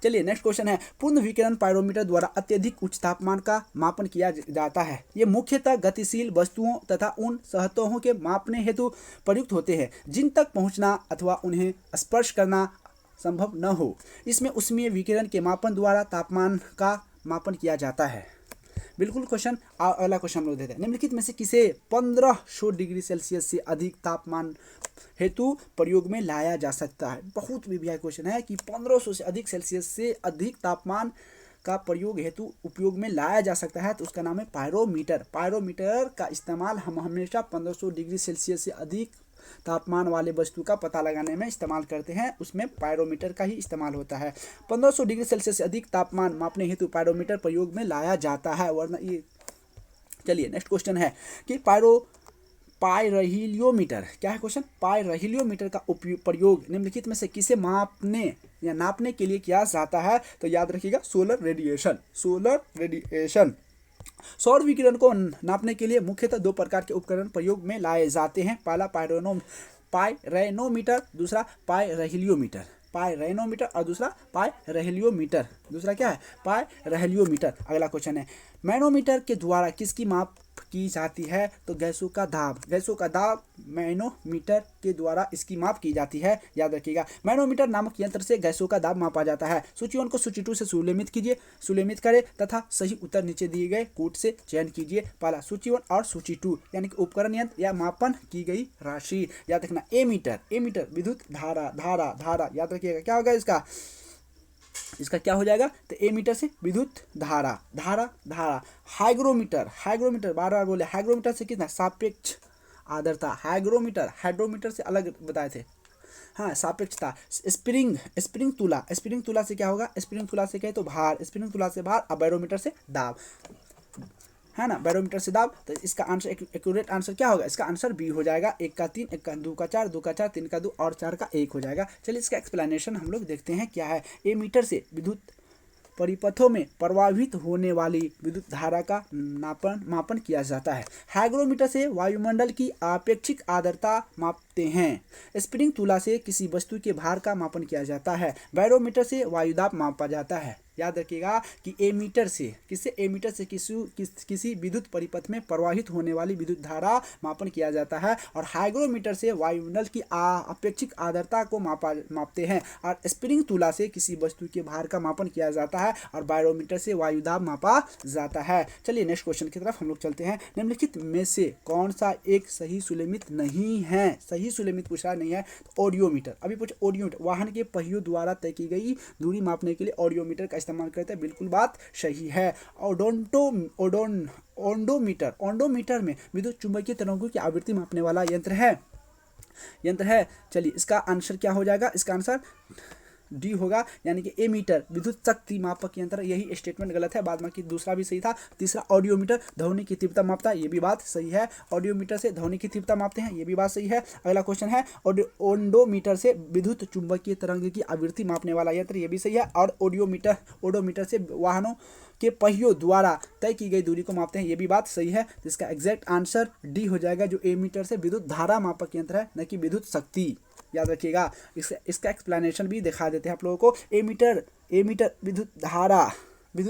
चलिए नेक्स्ट क्वेश्चन है। पूर्ण विकिरण पायरोमीटर द्वारा अत्यधिक उच्च तापमान का मापन किया जाता है। ये मुख्यतः गतिशील वस्तुओं तथा उन सतहों के मापने हेतु प्रयुक्त होते हैं जिन तक पहुंचना अथवा उन्हें स्पर्श करना संभव न हो। इसमें ऊष्मीय विकिरण के मापन द्वारा तापमान का मापन किया जाता है। बिल्कुल क्वेश्चन। अगला क्वेश्चन हम लोग देते हैं। निम्नलिखित में से किसे 1500 डिग्री सेल्सियस से अधिक तापमान हेतु प्रयोग में लाया जा सकता है? बहुत भी क्वेश्चन है कि 1500 से अधिक सेल्सियस से अधिक तापमान का प्रयोग हेतु उपयोग में लाया जा सकता है, तो उसका नाम है पायरोमीटर। पायरोमीटर का इस्तेमाल हम हमेशा 1500 डिग्री सेल्सियस से अधिक तापमान वाले वस्तु का पता लगाने में इस्तेमाल करते हैं, उसमें पायरोमीटर का ही इस्तेमाल होता है। 1500 डिग्री सेल्सियस से अधिक तापमान मापने हेतु पायरोमीटर प्रयोग में लाया जाता है, वरना ये। चलिए नेक्स्ट क्वेश्चन है कि पायरोहीलियोमीटर क्या है? क्वेश्चन, पायरोहीलियोमीटर का प्रयोग निम्नलिखित में से किसे मापने या नापने के लिए किया जाता है? तो याद रखिएगा, सोलर रेडिएशन। सौर विकिरण को नापने के लिए मुख्यतः 2 प्रकार के उपकरण प्रयोग में लाए जाते हैं। पहला पायरोनोमीटर, दूसरा पायरोहीलियोमीटर और दूसरा पायरोहीलियोमीटर। दूसरा क्या है? पायरोहीलियोमीटर। अगला क्वेश्चन है, मैनोमीटर के द्वारा किसकी माप की जाती है? तो गैसों का दाब मैनोमीटर के द्वारा इसकी माप की जाती है। याद रखिएगा। मैनोमीटर नामक यंत्र से गैसों का दाब मापा जाता है। सूची 1 को सूची 2 से सुलेमित करें तथा सही उत्तर नीचे दिए गए कोड से चयन कीजिए। पहला सूची 1 और सूची 2 यानी कि उपकरण यंत्र या मापन की गई राशि। याद रखना, एमीटर विद्युत धारा। याद रखिएगा क्या होगा इसका क्या हो जाएगा? तो एमीटर से विद्युत धारा। हाइग्रोमीटर बार बोले, हाइग्रोमीटर से कितना? सापेक्ष आर्द्रता। हाइड्रोमीटर से अलग बताए थे। हाँ, सापेक्षता। स्प्रिंग तुला से क्या होगा? स्प्रिंग तुला से कहे तो भार, स्प्रिंग तुला से भार, और बैरोमीटर से दाब, है ना, बैरोमीटर से दाब। तो इसका आंसर एक्यूरेट आंसर क्या होगा? इसका आंसर बी हो जाएगा। 1 का 3, 1 का 2 का 4, 2 का 4, 3 का 2 और 4 का 1 हो जाएगा। चलिए इसका एक्सप्लेनेशन हम लोग देखते हैं क्या है। एमीटर से विद्युत परिपथों में प्रवाहित होने वाली विद्युत धारा का मापन किया जाता है। हाइग्रोमीटर से वायुमंडल की आपेक्षिक आर्द्रता मापते हैं। स्प्रिंग तुला से किसी वस्तु के भार का मापन किया जाता है। बैरोमीटर से वायुदाब मापा जाता है। याद रखिएगा कि एमीटर से किसी विद्युत परिपथ में प्रवाहित होने वाली विद्युत धारा मापन किया जाता है, और हाइग्रोमीटर से वायुमंडल की अपेक्षिक आर्द्रता को मापते हैं, और स्प्रिंग तुला से किसी वस्तु के भार का मापन किया जाता है, और बैरोमीटर से वायुदाब मापा जाता है। चलिए नेक्स्ट क्वेश्चन की तरफ हम लोग चलते हैं। निम्नलिखित में से कौन सा एक सही सुलेमित नहीं है? सही सुलेमित पूछा नहीं है। तो ऑडियोमीटर। अभी पूछे ऑडियोमीटर, वाहन के पहियों द्वारा तय की गई दूरी मापने के लिए ऑडियोमीटर का इस्तेमाल करते हैं। बिल्कुल बात सही है। ओडोमीटर में विद्युत चुंबकीय तरंगों की आवृत्ति मापने वाला यंत्र है। चलिए इसका आंसर क्या हो जाएगा? इसका आंसर डी होगा, यानी कि एमीटर विद्युत शक्ति मापक यंत्र। यही स्टेटमेंट गलत है, बाद में कि दूसरा भी सही था। तीसरा ऑडियोमीटर ध्वनि की तीव्रता मापता है, ये भी बात सही है। ऑडियोमीटर से ध्वनि की तीव्रता मापते हैं, ये भी बात सही है। अगला क्वेश्चन है ओडोमीटर से विद्युत चुंबकीय तरंग की आवृत्ति मापने वाला यंत्र, ये भी सही है। और ओडोमीटर से वाहनों के पहियों द्वारा तय की गई दूरी को मापते हैं, ये भी बात सही है। जिसका एग्जैक्ट आंसर डी हो जाएगा, जो एमीटर से विद्युत धारा मापक यंत्र है, न कि विद्युत शक्ति। याद रखिएगा। इसका एक्सप्लेनेशन भी दिखा देते हैं आप लोगों को। एमीटर विद्युत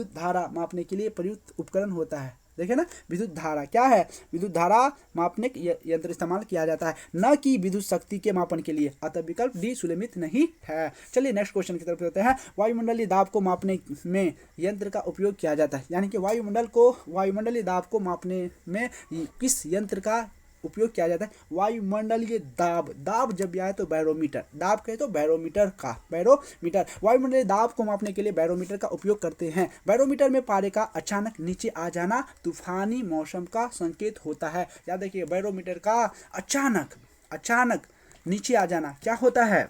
धारा मापने के लिए प्रयुक्त उपकरण होता है। देखिए ना, विद्युत धारा क्या है, विद्युत धारा मापने के यंत्र इस्तेमाल किया जाता है, न कि विद्युत शक्ति के मापन के लिए। अतः विकल्प डी सुलमित नहीं है। चलिए नेक्स्ट क्वेश्चन की तरफ चलते हैं। वायुमंडलीय दाब को मापने में यंत्र का उपयोग किया जाता है, यानी कि वायुमंडलीय दाब को मापने में किस यंत्र का उपयोग किया जाता है? वायुमंडलीय दाब जब भी आए तो बैरोमीटर, दाब कहे तो बैरोमीटर वायुमंडलीय दाब को मापने के लिए बैरोमीटर का उपयोग करते हैं। बैरोमीटर में पारे का अचानक नीचे आ जाना तूफानी मौसम का संकेत होता है। याद रखिए, बैरोमीटर का अचानक नीचे आ जाना क्या होता है?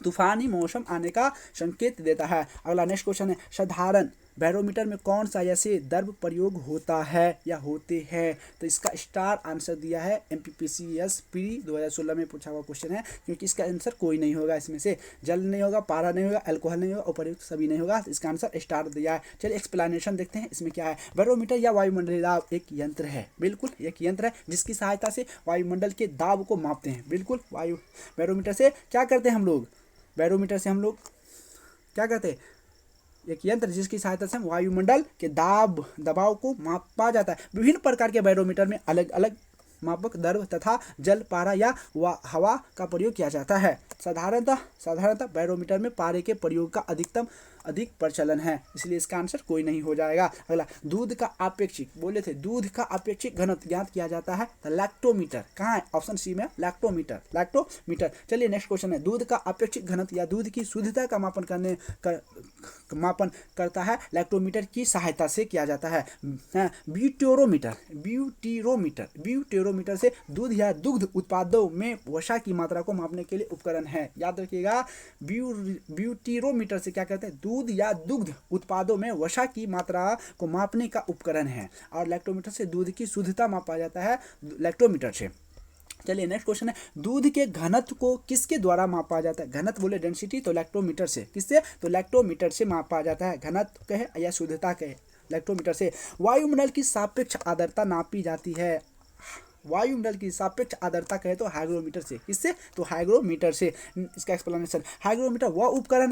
तूफानी मौसम आने का संकेत देता है। अगला नेक्स्ट क्वेश्चन है, साधारण बैरोमीटर में कौन सा ऐसे द्रव्य प्रयोग होता है या होते हैं? तो इसका स्टार आंसर दिया है MPPCS प्री 2016 में पूछा हुआ क्वेश्चन है, क्योंकि इसका आंसर कोई नहीं होगा इसमें से। जल नहीं होगा, पारा नहीं होगा, अल्कोहल नहीं होगा, उपर्युक्त सभी नहीं होगा। इसका आंसर स्टार दिया है। चलिए एक्सप्लेनेशन देखते हैं इसमें क्या है। बैरोमीटर या वायुमंडलीय दाब एक यंत्र है, बिल्कुल एक यंत्र है, जिसकी सहायता से वायुमंडल के दाब को मापते हैं। बिल्कुल बैरोमीटर से क्या करते हैं हम लोग? बैरोमीटर से हम लोग क्या करते हैं? एक यंत्र जिसकी सहायता से वायुमंडल के दबाव को मापा जाता है। विभिन्न प्रकार के बैरोमीटर में अलग अलग मापक द्रव्य तथा जल, पारा या हवा का प्रयोग किया जाता है। साधारणतः बैरोमीटर में पारे के प्रयोग का अधिक प्रचलन है, इसलिए इसका आंसर कोई नहीं हो जाएगा। अगला, दूध का दूध का अपेक्षिक घनत्व ज्ञात किया जाता है। तो लैक्टोमीटर कहाँ है? ऑप्शन सी में लैक्टोमीटर। चलिए नेक्स्ट क्वेश्चन है, दूध का अपेक्षिक घनत्व या दूध की शुद्धता का मापन करता है लैक्टोमीटर की सहायता से किया जाता है। ब्यूटेरोमीटर से दूध या दुग्ध उत्पादों में वसा की मात्रा को मापने के लिए उपकरण है। याद रखिएगा, ब्यूटेरोमीटर से क्या कहते हैं? दूध या दुग्ध उत्पादों में वसा की मात्रा को मापने का उपकरण है। और लैक्टोमीटर से दूध की शुद्धता मापा जाता है लैक्टोमीटर से। चलिए नेक्स्ट क्वेश्चन है, दूध के घनत्व को किसके द्वारा मापा जाता है? घनत्व बोले डेंसिटी, तो लैक्टोमीटर से। किससे? तो लैक्टोमीटर से मापा जाता है। घनत्व कहे या शुद्धता कहे, लैक्टोमीटर से। वायुमंडल की सापेक्ष आर्द्रता नापी जाती है। वायुमंडल की सापेक्ष आर्द्रता कहे तो हाइग्रोमीटर से। किससे? तो हाइग्रोमीटर से। इसका एक्सप्लेनेशन, हाइग्रोमीटर वह उपकरण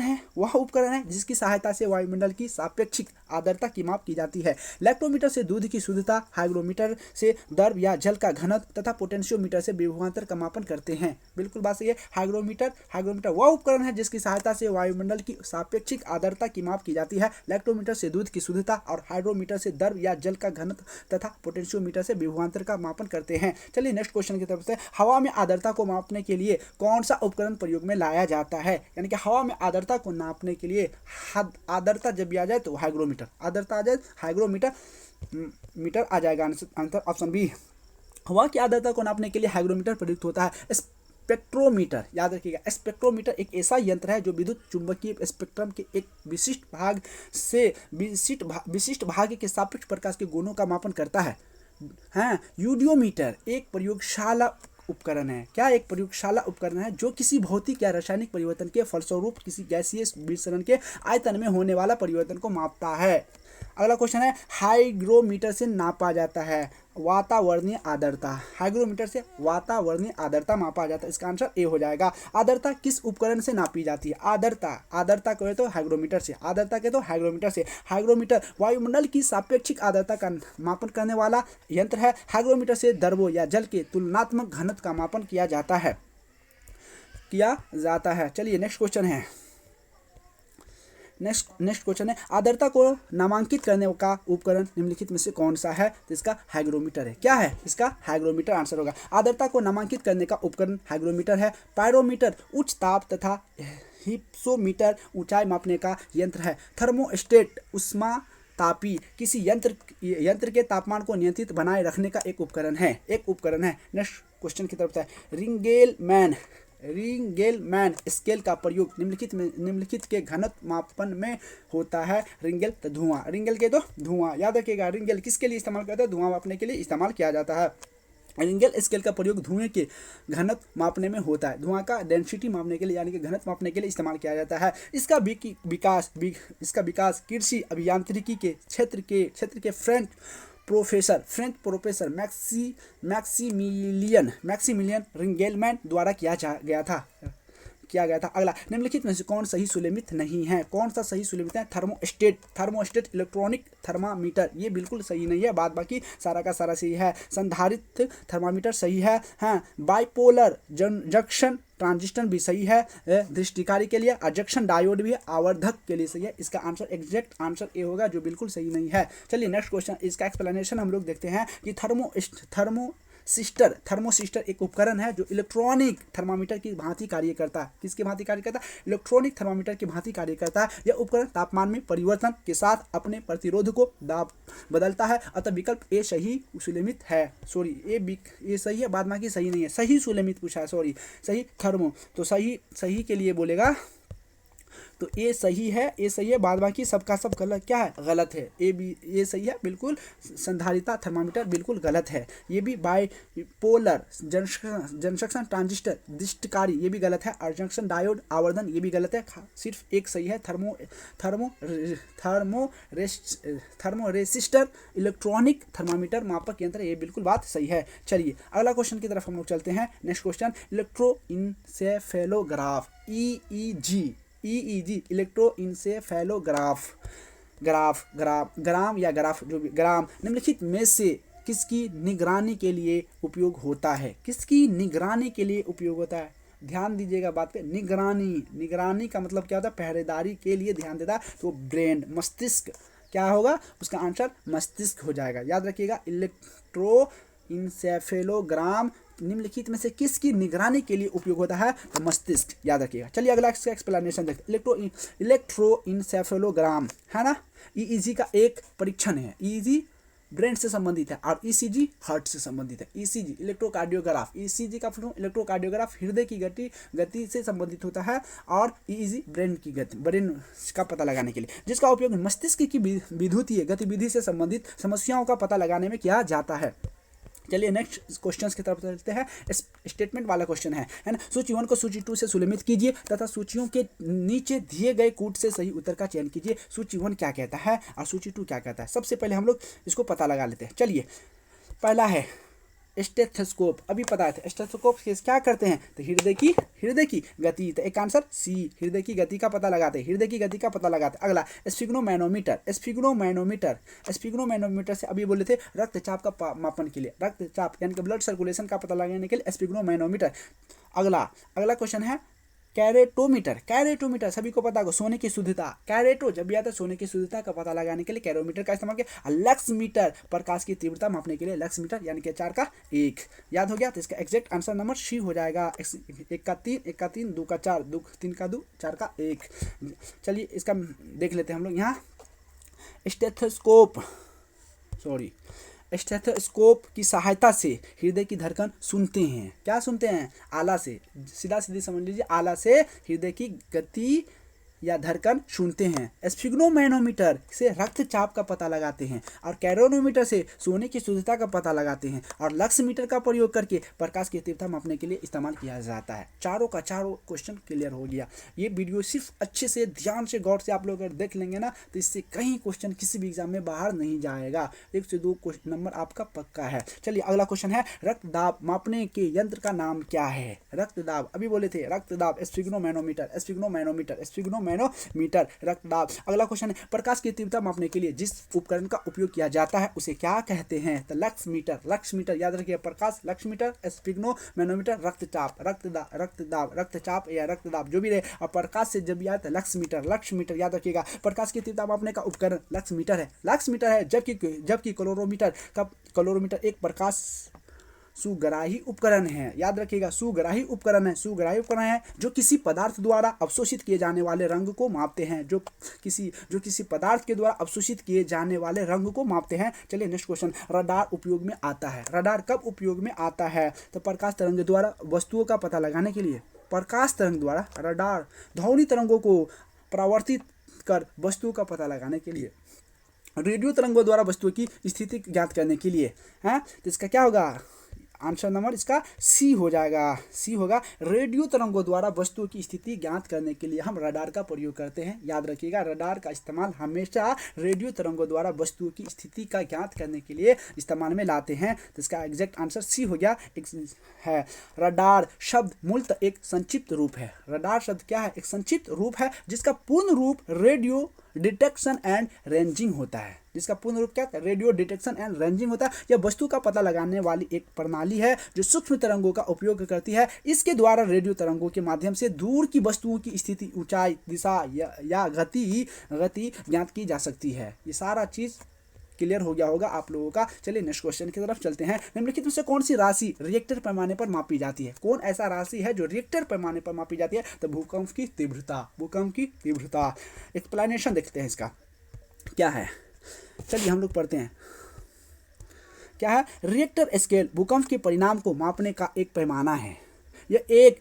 है जिसकी सहायता से वायुमंडल की सापेक्षिक आर्द्रता की माप की जाती है। लैक्टोमीटर से दूध की शुद्धता, हाइग्रोमीटर से द्रव या जल का घनत्व तथा पोटेंशियोमीटर से विभवांतर का मापन करते हैं। बिल्कुल बात सही है। हाइग्रोमीटर वह उपकरण है जिसकी सहायता से वायुमंडल की सापेक्षिक आर्द्रता की माप की जाती है। लैक्टोमीटर से दूध की शुद्धता और हाइग्रोमीटर से द्रव या जल का घनत्व तथा पोटेंशियोमीटर से विभवांतर का मापन करते हैं। चलिए नेक्स्ट क्वेश्चन की तरफ से, हवा में आर्द्रता को मापने के लिए कौन सा उपकरण प्रयोग में लाया जाता है? यानी कि हवा में आर्द्रता को नापने के लिए आर्द्रता जब भी आ जाए तो हाइग्रोमीटर, आर्द्रता आ जाए हाइग्रोमीटर आ जाएगा आंसर ऑप्शन बी। हवा की आर्द्रता को नापने के लिए हाइग्रोमीटर प्रयुक्त होता है। स्पेक्ट्रोमीटर, याद रखिएगा, स्पेक्ट्रोमीटर एक ऐसा यंत्र है जो विद्युत चुंबकीय स्पेक्ट्रम के एक विशिष्ट भाग के सापेक्ष प्रकाश के गुणों का मापन करता है। यूडियोमीटर एक प्रयोगशाला उपकरण है। क्या? एक प्रयोगशाला उपकरण है जो किसी भौतिक या रासायनिक परिवर्तन के फलस्वरूप किसी गैसीय विसरण के आयतन में होने वाला परिवर्तन को मापता है। अगला क्वेश्चन है, हाइग्रोमीटर से नापा जाता है वातावरणीय आर्द्रता। हाइग्रोमीटर से वातावरणीय आर्द्रता मापा जाता है। इसका आंसर ए हो जाएगा। आर्द्रता किस उपकरण से नापी जाती है? आर्द्रता कहे तो हाइग्रोमीटर से। हाइग्रोमीटर वायुमंडल की सापेक्षिक आर्द्रता का मापन करने वाला यंत्र है। हाइग्रोमीटर से द्रवों या जल के तुलनात्मक घनत्व का मापन किया जाता है। चलिए नेक्स्ट क्वेश्चन है। नेक्स्ट क्वेश्चन है, आर्द्रता को नामांकित करने का उपकरण निम्नलिखित में से कौन सा है? तो इसका हाइग्रोमीटर है। क्या है? इसका हाइग्रोमीटर आंसर होगा। आर्द्रता को नामांकित करने का उपकरण हाइग्रोमीटर है। पायरोमीटर उच्च ताप तथा हिप्सोमीटर ऊंचाई मापने का यंत्र है। थर्मोस्टेट ऊष्मा तापी किसी यंत्र के तापमान को नियंत्रित बनाए रखने का एक उपकरण है। नेक्स्ट क्वेश्चन की तरफ है, रिंगेलमैन स्केल का प्रयोग निम्नलिखित के घनत्व मापन में होता है। रिंगेल तो धुआं, याद रखिएगा। रिंगेल किसके लिए इस्तेमाल करते हैं? धुआं मापने के लिए इस्तेमाल किया जाता है। रिंगेल स्केल का प्रयोग धुएं के घनत्व मापने में होता है। धुआं का डेंसिटी मापने के लिए यानी कि घनत्व मापने के लिए इस्तेमाल किया जाता है। इसका विकास कृषि अभियांत्रिकी के क्षेत्र के फ्रेंच प्रोफेसर मैक्सिमिलियन रिंगेलमैन द्वारा किया गया था। किया गया था। अगला, निम्नलिखित में से कौन सही सुलेमित नहीं है? कौन सा सही सुलेमित है? थर्मोस्टेट इलेक्ट्रॉनिक थर्मामीटर, ये बिल्कुल सही नहीं है, बाद बाकी सारा का सारा सही है। संधारित्र थर्मामीटर सही है। हाँ, बाइपोलर जंक्शन ट्रांजिस्टर भी सही है दृष्टिकारी के लिए, और जंक्शन डायोड भी आवर्धक के लिए सही है। इसका आंसर, एग्जैक्ट आंसर ए होगा, जो बिल्कुल सही नहीं है। चलिए नेक्स्ट क्वेश्चन, इसका एक्सप्लेनेशन हम लोग देखते हैं कि थर्मोसिस्टर एक उपकरण है जो इलेक्ट्रॉनिक थर्मामीटर की भांति कार्य करता है। किसके भांति कार्य करता है? इलेक्ट्रॉनिक थर्मामीटर की भांति कार्य करता है। यह उपकरण तापमान में परिवर्तन के साथ अपने प्रतिरोध को दाब बदलता है। अतः विकल्प ए सही सुलेमित है। सॉरी, ए सही है, बाद बाकी सही नहीं है। सही सुलेमित पूछा है, सॉरी, सही थर्मो, तो सही के लिए बोलेगा तो ए सही है, ए सही है, बाद बाकी सबका सब गलत, क्या है? गलत है। ए सही है बिल्कुल। संधारिता थर्मामीटर बिल्कुल गलत है। ये भी बाइपोलर जंक्शन ट्रांजिस्टर दृष्टिकारी, ये भी गलत है। और जंक्शन डायोड आवर्धन, ये भी गलत है। सिर्फ एक सही है, थर्मोरेसिस्टर इलेक्ट्रॉनिक थर्मामीटर मापक यंत्र, ये बिल्कुल बात सही है। चलिए अगला क्वेश्चन की तरफ हम लोग चलते हैं। नेक्स्ट क्वेश्चन, इलेक्ट्रोइंसेफेलोग्राफ, EEG इलेक्ट्रोइंसेफेलोग्राफ, ग्राम या ग्राफ, जो भी ग्राम, निम्नलिखित में से किसकी निगरानी के लिए उपयोग होता है? किसकी निगरानी के लिए उपयोग होता है? ध्यान दीजिएगा बात पे, निगरानी का मतलब क्या होता है? पहरेदारी के लिए ध्यान देता है, तो ब्रेन, मस्तिष्क, क्या होगा उसका आंसर? मस्तिष्क हो जाएगा। याद रखिएगा, इलेक्ट्रोइंसेफेलोग्राम निम्नलिखित में से किसकी निगरानी के लिए उपयोग होता है? तो मस्तिष्क, याद रखिएगा। चलिए अगला इसका एक्सप्लेनेशन देखते हैं। इलेक्ट्रोइंसेफेलोग्राम है ना, EEG का एक परीक्षण है। EEG ब्रेन से संबंधित है और ECG हार्ट से संबंधित है। ECG इलेक्ट्रोकार्डियोग्राफ, ECG का फुल इलेक्ट्रोकार्डियोग्राफ हृदय की गति से संबंधित होता है, और EEG ब्रेन की गति, ब्रेन का पता लगाने के लिए, जिसका उपयोग मस्तिष्क की विद्युतीय गतिविधि से संबंधित समस्याओं का पता लगाने में किया जाता है। चलिए नेक्स्ट क्वेश्चंस की तरफ चलते हैं। स्टेटमेंट वाला क्वेश्चन है ना। सूची 1 को सूची 2 से सुलेमित कीजिए तथा सूचियों के नीचे दिए गए कूट से सही उत्तर का चयन कीजिए। सूची 1 क्या कहता है और सूची 2 क्या कहता है? सबसे पहले हम लोग इसको पता लगा लेते हैं। चलिए, पहला है स्टेथोस्कोप। अभी पता है स्टेथोस्कोप क्या करते हैं? तो हृदय की गति, तो एक आंसर सी, हृदय की गति का पता लगाते हैं, हृदय की गति का पता लगाते हैं। अगला स्फिग्नोमैनोमीटर से अभी बोले थे रक्तचाप का मापन के लिए, रक्तचाप यानी कि ब्लड सर्कुलेशन का पता लगाने के लिए स्फिग्नोमैनोमीटर। अगला क्वेश्चन है कैरेटोमीटर, सभी को पता होगा, सोने की शुद्धता, कैरेटो जब भी आता है सोने की शुद्धता का पता लगाने के लिए कैरोमीटर का इस्तेमाल किया। लक्समीटर प्रकाश की तीव्रता मापने के लिए लक्समीटर, यानी कि 4 का 1, याद हो गया। तो इसका एग्जैक्ट आंसर नंबर सी हो जाएगा। 1 का 3, 2 का 4, 3 का 2, 4 का 1। चलिए इसका देख लेते हैं हम लोग। यहाँ स्टेथोस्कोप की सहायता से हृदय की धड़कन सुनते हैं। क्या सुनते हैं? आला से, सीधी समझ लीजिए, आला से हृदय की गति या धड़कन सुनते हैं। स्फिग्नोमैनोमीटर से रक्तचाप का पता लगाते हैं, और कैरोनोमीटर से सोने की शुद्धता का पता लगाते हैं, और लक्समीटर का प्रयोग करके प्रकाश की तीव्रता मापने के लिए इस्तेमाल किया जाता है। चारों का चारों क्वेश्चन क्लियर हो गया। ये वीडियो सिर्फ अच्छे से ध्यान से गौर से आप लोग अगर देख लेंगे ना, तो इससे कहीं क्वेश्चन किसी भी एग्जाम में बाहर नहीं जाएगा। 1 से 2 नंबर आपका पक्का है। चलिए अगला क्वेश्चन है, रक्तदाब मापने के यंत्र का नाम क्या है? रक्तदाब, अभी बोले थे रक्तदाब, स्फिग्नोमैनोमीटर, रक्तदाब। अगला क्वेश्चन है, प्रकाश की तीव्रता मापने के लिए जिस उपकरण का उपयोग किया जाता है उसे क्या कहते हैं? तो लक्समीटर, याद रखिए, प्रकाश लक्समीटर, स्फिग्नोमैनोमीटर, रक्तचाप या रक्तदाब जो भी रहे, और प्रकाश से जब याद लक्समीटर, याद रखिएगा। प्रकाश की तीव्रता मापने का उपकरण लक्समीटर है, जबकि कैलोरीमीटर एक प्रकाश सुग्राही उपकरण है। याद रखिएगा, सुग्राही उपकरण है जो किसी पदार्थ द्वारा अवशोषित किए जाने वाले रंग को मापते हैं, जो किसी पदार्थ के द्वारा अवशोषित किए जाने वाले रंग को मापते हैं। चलिए नेक्स्ट क्वेश्चन, रडार उपयोग में आता है। रडार कब उपयोग में आता है? तो प्रकाश तरंग द्वारा वस्तुओं का पता लगाने के लिए, प्रकाश तरंग द्वारा रडार ध्वनि तरंगों को परावर्तित कर वस्तुओं का पता लगाने के लिए, रेडियो तरंगों द्वारा वस्तुओं की स्थिति ज्ञात करने के लिए है। तो इसका क्या होगा आंसर नंबर इसका सी हो जाएगा, सी होगा। रेडियो तरंगों द्वारा वस्तुओं की स्थिति ज्ञात करने के लिए हम रडार का प्रयोग करते हैं। याद रखिएगा, रडार का इस्तेमाल हमेशा रेडियो तरंगों द्वारा वस्तुओं की स्थिति का ज्ञात करने के लिए इस्तेमाल में लाते हैं। तो इसका एग्जैक्ट आंसर सी हो गया। एक है रडार शब्द मूलतः एक संक्षिप्त रूप है। रडार शब्द क्या है? एक संक्षिप्त रूप है जिसका पूर्ण रूप रेडियो डिटेक्शन एंड रेंजिंग होता है। जिसका पूर्ण रूप क्या है? रेडियो डिटेक्शन एंड रेंजिंग होता है। यह वस्तु का पता लगाने वाली एक प्रणाली है जो सूक्ष्म तरंगों का उपयोग करती है। इसके द्वारा रेडियो तरंगों के माध्यम से दूर की वस्तुओं की स्थिति, ऊंचाई, दिशा या गति ज्ञात की जा सकती है। ये सारा चीज क्लियर हो गया होगा आप लोगों का। चलिए नेक्स्ट क्वेश्चन की तरफ चलते हैं। निम्नलिखित में से कौन सी राशि रिएक्टर पैमाने पर मापी जाती है? कौन ऐसा राशि है जो रिएक्टर पैमाने पर मापी जाती है? तो भूकंप की तीव्रता। भूकंप की तीव्रता। एक्सप्लेनेशन देखते हैं इसका क्या है। चलिए हम लोग पढ़ते हैं क्या है। रिएक्टर स्केल भूकंप के परिणाम को मापने का एक पैमाना है। यह एक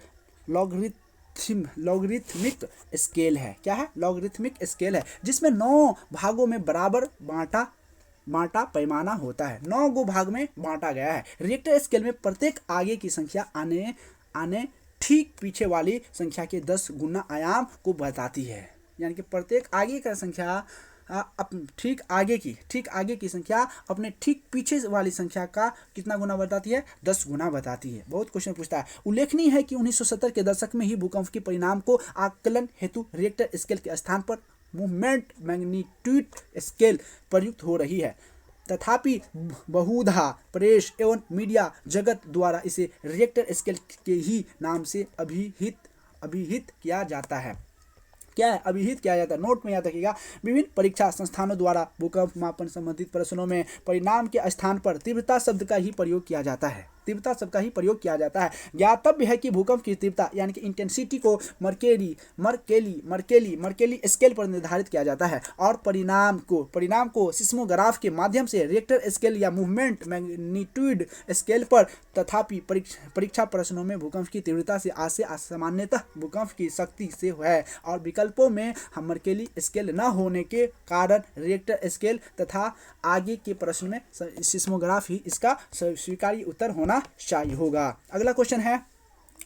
लॉगरिथमिक स्केल है। क्या है? लॉगरिथमिक स्केल है जिसमें 9 भागों में बराबर बांटा पैमाना होता है। 9 भाग में बांटा गया है। रिएक्टर स्केल में प्रत्येक आगे की संख्या आने ठीक पीछे वाली संख्या के 10 गुना आयाम को बताती है। यानी कि प्रत्येक आगे का संख्या ठीक आगे की संख्या अपने ठीक पीछे वाली संख्या का कितना गुना बताती है? 10 गुना बताती है। बहुत क्वेश्चन पूछता है। उल्लेखनीय है कि 1970 के दशक में ही भूकंप के परिणाम को आकलन हेतु रिएक्टर स्केल के स्थान पर मूवमेंट मैग्नीट्यूड स्केल प्रयुक्त हो रही है। तथापि बहुधा प्रेस एवं मीडिया जगत द्वारा इसे रिएक्टर स्केल के ही नाम से अभिहित किया जाता है। क्या है? अभिहित किया जाता है। नोट में याद रखिएगा। विभिन्न परीक्षा संस्थानों द्वारा भूकंप मापन संबंधित प्रश्नों में परिणाम के स्थान पर तीव्रता शब्द का ही प्रयोग किया जाता है। तीव्रता शब्द का ही प्रयोग किया जाता है। ज्ञातव्य है कि भूकंप की तीव्रता यानी कि इंटेंसिटी को मर्केली स्केल पर निर्धारित किया जाता है और परिणाम को सिस्मोग्राफ के माध्यम से रिएक्टर स्केल या मूवमेंट मैग्नीट्यूड स्केल पर। तथापि परीक्षा प्रश्नों में भूकंप की तीव्रता से सामान्यतः भूकंप की शक्ति से है और विकल्पों में मर्केली स्केल न होने के कारण रिएक्टर स्केल तथा आगे के प्रश्न में सिस्मोग्राफ ही इसका स्वीकार्य उत्तर होना चाहिए होगा। अगला क्वेश्चन है,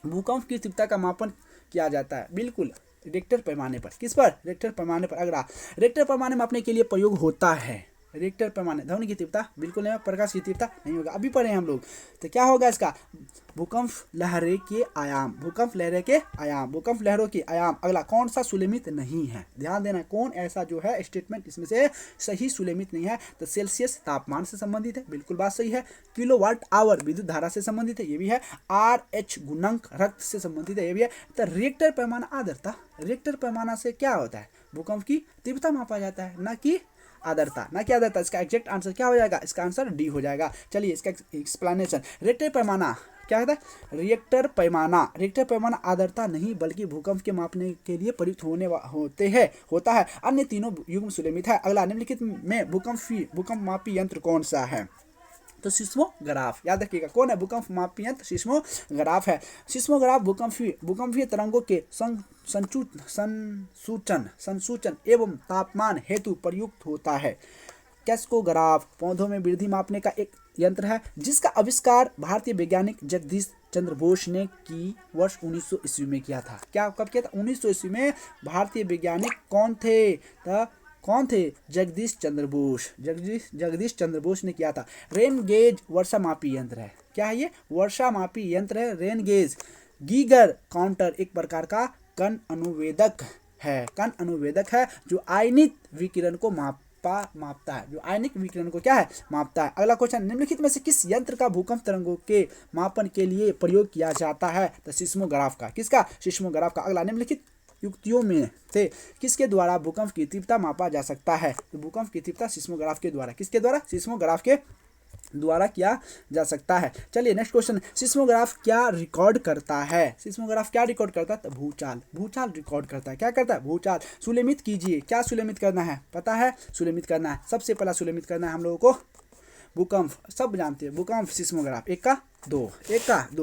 भूकंप की तीव्रता का मापन किया जाता है। बिल्कुल रिएक्टर पैमाने पर। किस पर? रिएक्टर पैमाने पर। अगला रिएक्टर पैमाने मापने के लिए प्रयोग होता है। रिएक्टर पैमाने ध्वनि की तीव्रता बिल्कुल नहीं, प्रकाश की तीव्रता नहीं होगा। अभी पढ़े हम लोग। तो क्या होगा इसका? भूकंप लहरों के आयाम। भूकंप लहरों के आयाम। अगला कौन सा सुलेमित नहीं है? ध्यान देना, कौन ऐसा जो है स्टेटमेंट इसमें से सही सुलेमित नहीं है? तो सेल्सियस तापमान से संबंधित है। बिल्कुल बात सही है। किलोवाट आवर विद्युत धारा से संबंधित है। ये भी है। RH गुणक रक्त से संबंधित है। ये भी है। तो रिएक्टर पैमाना आर्द्रता। रिएक्टर पैमाना से क्या होता है? भूकंप की तीव्रता मापा जाता है, ना कि आर्द्रता। इसका एग्जैक्ट आंसर क्या हो जाएगा? इसका आंसर डी हो जाएगा। चलिए इसका एक्सप्लेनेशन। रिएक्टर पैमाना क्या होता है? रिएक्टर पैमाना आर्द्रता नहीं बल्कि भूकंप के मापने के लिए प्रयुक्त होता है। अन्य तीनों युग्म सुलेमित है। अगला, निम्नलिखित में भूकंप मापी यंत्र कौन सा है? तो सिस्मोग्राफ। याद रखिएगा, कौन है भूकंप मापी यंत्र? सिस्मोग्राफ है। सिस्मोग्राफ भूकंपीय तरंगों के संसूचन एवं तापमान हेतु प्रयुक्त होता है। कैस्कोग्राफ पौधों में वृद्धि मापने का एक यंत्र है जिसका आविष्कार भारतीय वैज्ञानिक जगदीश चंद्र बोस ने की वर्ष 1900 ईस्वी में किया था। कब किया था? 1900 ईस्वी में। भारतीय वैज्ञानिक कौन थे? जगदीश चंद्र बोस ने किया था। रेन गेज वर्षा मापी यंत्र है। क्या है ये? वर्षा मापी यंत्र है रेन गेज। गीगर काउंटर एक प्रकार का कण अनुवेदक है जो आयनिक विकिरण को मापता है। जो आयनिक विकिरण को क्या है? मापता है। अगला क्वेश्चन, निम्नलिखित में से किस यंत्र का भूकंप तरंगों के मापन के लिए प्रयोग किया जाता है? तो सिस्मोग्राफ का। किसका? सिस्मोग्राफ का। अगला, निम्नलिखित युक्तियों में से किसके द्वारा भूकंप की तीव्रता मापा जा सकता है? तो भूकंप की तीव्रता सिस्मोग्राफ के द्वारा। किसके द्वारा? सिस्मोग्राफ के द्वारा किया जा सकता है। चलिए नेक्स्ट क्वेश्चन, सिस्मोग्राफ क्या रिकॉर्ड करता है? तो भूचाल रिकॉर्ड करता है। क्या करता है? भूचाल। सुलेमित कीजिए। क्या सुलेमित करना है? पता है सुलेमित करना है। सबसे पहला सुलेमित करना है हम लोगों को भूकंप सब जानते हैं, भूकंप सिस्मोग्राफ, एक का दो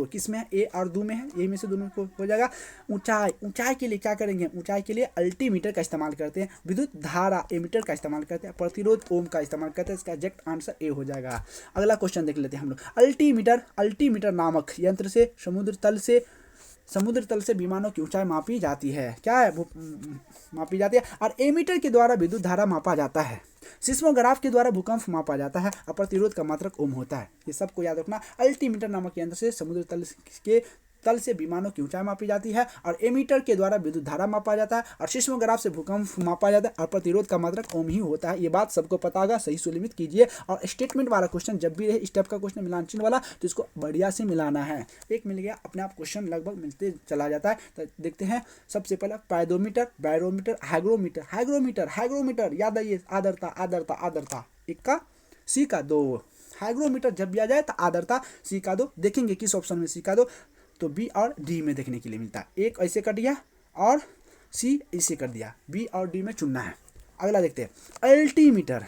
किस में है, ए और दो में है, ए में से दोनों को हो जाएगा। ऊंचाई के लिए क्या करेंगे, ऊंचाई के लिए अल्टीमीटर का इस्तेमाल करते हैं, विद्युत धारा एमीटर का इस्तेमाल करते हैं, प्रतिरोध ओम का इस्तेमाल करते हैं। इसका एग्जैक्ट आंसर ए हो जाएगा। अगला क्वेश्चन देख लेते हैं हम लोग। अल्टीमीटर नामक यंत्र से समुद्र तल से विमानों की ऊंचाई मापी जाती है। क्या है, मापी जाती है। और एमीटर के द्वारा विद्युत धारा मापा जाता है। सिस्मोग्राफ के द्वारा भूकंप मापा जाता है और प्रतिरोध का मात्रक ओम होता है। ये सबको याद रखना। अल्टीमीटर नामक यंत्र से समुद्र तल से विमानों की ऊंचाई मापी जाती है और एमीटर के द्वारा विद्युत धारा मापा जाता है और सिस्मोग्राफ से भूकंप मापा जाता है और प्रतिरोध का मात्रक ओम ही होता है। ये बात सबको पता होगा, सही सुलिमित कीजिए। और स्टेटमेंट वाला क्वेश्चन जब भी रहे इस टाइप का क्वेश्चन मिलान चिन्ह वाला, तो इसको बढ़िया से मिलाना है। एक मिल गया, अपने आप क्वेश्चन लगभग मिलते चला जाता है। तो देखते हैं सबसे पहले पाइडोमीटर, बैरोमीटर, हाइग्रोमीटर याद आइए, आर्द्रता। एक का सी का दो। हाइग्रोमीटर जब भी आ जाए तो आर्द्रता सी का दो। देखेंगे किस ऑप्शन में सी का दो, तो बी और डी में देखने के लिए मिलता है। एक ऐसे कर दिया और सी ऐसे कर दिया, बी और डी में चुनना है। अगला देखते हैं अल्टीमीटर।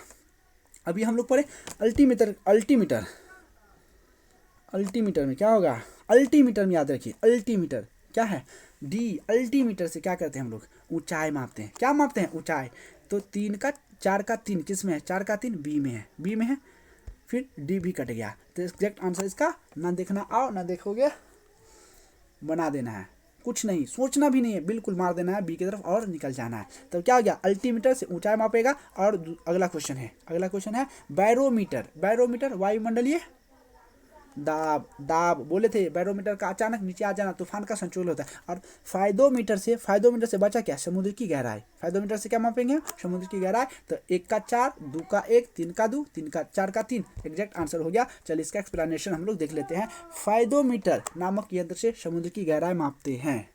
अभी हम लोग पढ़े अल्टीमीटर में क्या होगा, अल्टीमीटर में याद रखिए, अल्टीमीटर क्या है, डी। अल्टीमीटर से क्या करते हैं हम लोग, ऊंचाई मापते हैं। क्या मापते हैं, ऊंचाई। तो 4 का 3 किस में है, 4 का 3 बी में है, फिर डी भी कट गया। तो एग्जैक्ट आंसर इसका ना देखना आओ ना देखोगे, बना देना है, कुछ नहीं सोचना भी नहीं है, बिल्कुल मार देना है बी की तरफ और निकल जाना है। तो क्या हो गया, अल्टीमीटर से ऊंचाई मापेगा। और अगला क्वेश्चन है बैरोमीटर वायुमंडलीय दाब बोले थे। बैरोमीटर का अचानक नीचे आ जाना तूफान का संचलन होता है। और फायदोमीटर से बचा क्या, समुद्र की गहराई। फायदोमीटर से क्या मापेंगे, समुद्र की गहराई। तो 1 का 4, 2 का 1, 3 का 2, 3 का 4 का 3 एग्जैक्ट आंसर हो गया। चलिए इसका एक्सप्लेनेशन हम लोग देख लेते हैं। फायदोमीटर नामक यंत्र से समुद्र की गहराई मापते हैं।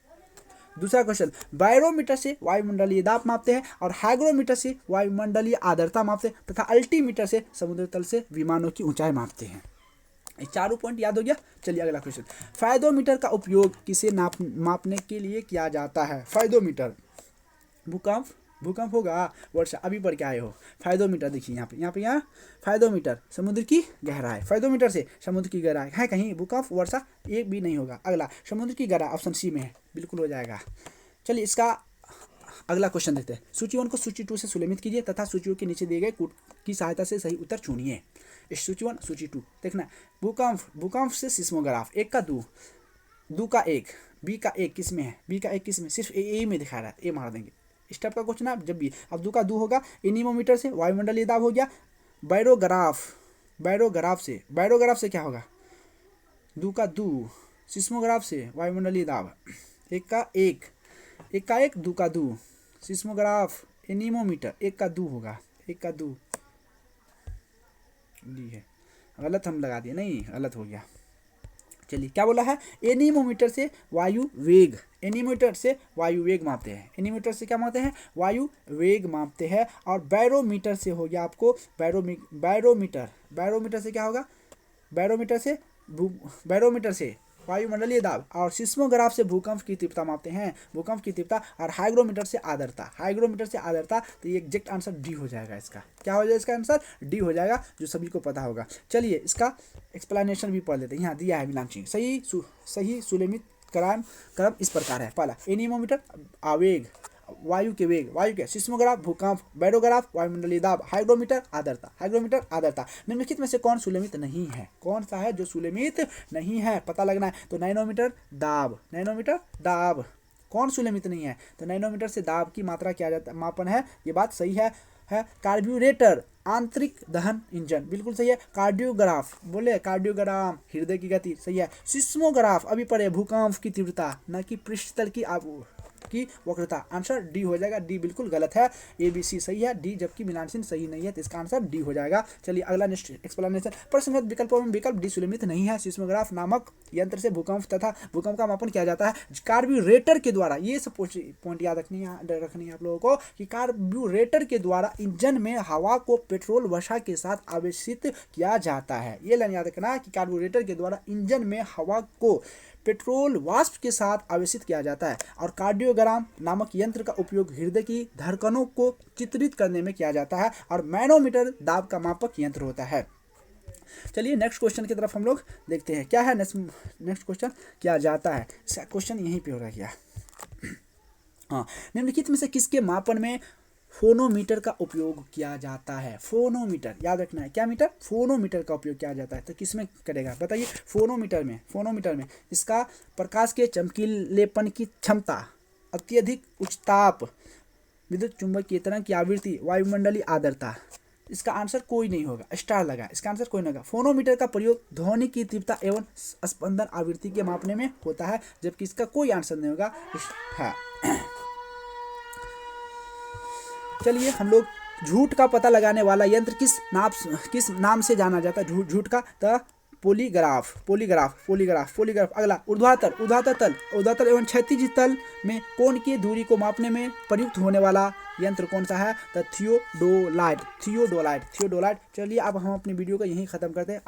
दूसरा क्वेश्चन, बैरोमीटर से वायुमंडलीय दाब मापते हैं और हाइग्रोमीटर से वायुमंडलीय आर्द्रता मापते हैं तथा अल्टीमीटर से समुद्र तल से विमानों की ऊंचाई मापते हैं। चारों पॉइंट याद हो गया। चलिए अगला क्वेश्चन, फायदोमीटर का उपयोग किसे मापने के लिए किया जाता है। फायदोमीटर, भूकंप होगा, वर्षा, अभी पढ़ के आए हो। फायदोमीटर देखिए यहाँ फायदोमीटर समुद्र की गहराई, फायदोमीटर से समुद्र की गहराई है कहीं, भूकंप वर्षा एक भी नहीं होगा। अगला समुद्र की गहराई ऑप्शन सी में है, बिल्कुल हो जाएगा। चलिए इसका अगला क्वेश्चन देखते हैं। सूची 1 को सूची 2 से सुलेमित कीजिए तथा सूचियों के नीचे दिए गए कूट की सहायता से सही उत्तर चुनिए। सूची 1 सूची 2 देखना। भूकंप से सिस्मोग्राफ, 1 का 2 का 1, बी का 1 किस में है, बी का 1 किस में, सिर्फ ए में दिखा रहा है, ए मार देंगे। इस टाइप का क्वेश्चन आप जब भी, अब 2 का 2 होगा, एनीमोमीटर से वायुमंडलीय दाब हो गया। बैरोग्राफ से क्या होगा, 2 का 2, सिस्मोग्राफ से वायुमंडलीय दाब, 1 का 1, 2 का 2, सिस्मोग्राफ, एनीमोमीटर, 1 का 2 होगा, 1 का 2 डी है। गलत हम लगा दिए, नहीं गलत हो गया। चलिए क्या बोला है, एनीमोमीटर से वायु वेग मापते हैं। एनीमोमीटर से क्या मापते हैं, वायु वेग मापते हैं। और बैरोमीटर से हो गया आपको बैरोमीटर से क्या होगा, बैरोमीटर से वायुमंडलीय दाब। और सिस्मोग्राफ से भूकंप की तीव्रता मापते हैं, भूकंप की तीव्रता। और हाइग्रोमीटर से आर्द्रता। तो ये एग्जैक्ट आंसर डी हो जाएगा। इसका क्या हो जाएगा, इसका आंसर डी हो जाएगा, जो सभी को पता होगा। चलिए इसका एक्सप्लेनेशन भी पढ़ लेते हैं। यहाँ दिया है मीनाक्षी, सही सुलेमित क्रम इस प्रकार है। पहला एनीमोमीटर आवेग, वायु के, सिस्मोग्राफ भूकंप, बैरोग्राफ वायुमंडलीय दाब, हाइग्रोमीटर आर्द्रता। निम्नलिखित में से कौन सुलेमित नहीं है, कौन सा है जो सुलेमित नहीं है, पता लगना है। तो नैनोमीटर दाब कौन सुलेमित नहीं है, तो नैनोमीटर से दाब की मात्रा किया जाता मापन है, ये बात सही है। कार्ब्यूरेटर आंतरिक दहन इंजन, बिल्कुल सही है। कार्डियोग्राफ हृदय की गति, सही है। सिस्मोग्राफ अभी पढ़े, भूकंप की तीव्रता, न कि पृष्ठतल की वक्रता। आंसर डी हो जाएगा, डी बिल्कुल गलत है। ए बी सी सही है, डी जबकि मीनांशीन सही नहीं है, तो इसका आंसर डी हो जाएगा। चलिए अगला नेक्स्ट एक्सप्लेनेशन। प्रश्नगत विकल्पों में विकल्प डी सुलेमित नहीं है। सिस्मोग्राफ नामक यंत्र से भूकंप का मापन किया जाता है कार्ब्यूरेटर के द्वारा। ये सब पॉइंट याद रखनी है आप लोगों को कि कार्ब्यूरेटर के द्वारा इंजन में हवा को पेट्रोल वसा के साथ आवेशित किया जाता है। ये लाइन याद रखना कि कार्ब्यूरेटर के द्वारा इंजन में हवा को पेट्रोल वाष्प के साथ आवेशित किया जाता है। और कार्डियोग्राम नामक यंत्र का उपयोग हृदय की धड़कनों को चित्रित करने में किया जाता है। और मैनोमीटर दाब का मापक यंत्र होता है। चलिए नेक्स्ट क्वेश्चन की तरफ हम लोग देखते हैं। क्या है नेक्स्ट क्वेश्चन, क्या जाता है, इसका क्वेश्चन यहीं पे हो रहा है क्या। हाँ, निम्नलिखित में से किसके मापन में फोनोमीटर का उपयोग किया जाता है। फोनोमीटर याद रखना है, क्या मीटर, फोनोमीटर का उपयोग किया जाता है। तो किस में करेगा बताइए, फोनोमीटर में इसका प्रकाश के चमकीलेपन की क्षमता, अत्यधिक उच्च ताप, विद्युत चुंबकीय तरंग की आवृत्ति, वायुमंडलीय आर्द्रता। इसका आंसर कोई नहीं होगा, स्टार लगा, इसका आंसर कोई नहीं होगा। फोनोमीटर का प्रयोग ध्वनि की तीव्रता एवं स्पंदन आवृत्ति के मापने में होता है, जबकि इसका कोई आंसर नहीं होगा। हाँ, चलिए हम लोग झूठ का पता लगाने वाला यंत्र किस नाम से जाना जाता है, झूठ का, तो पॉलीग्राफ। अगला ऊर्ध्वाधर एवं क्षैतिज तल में कोण की दूरी को मापने में प्रयुक्त होने वाला यंत्र कौन सा है, तो थियोडोलाइट। चलिए अब हम अपनी वीडियो को यहीं ख़त्म करते हैं।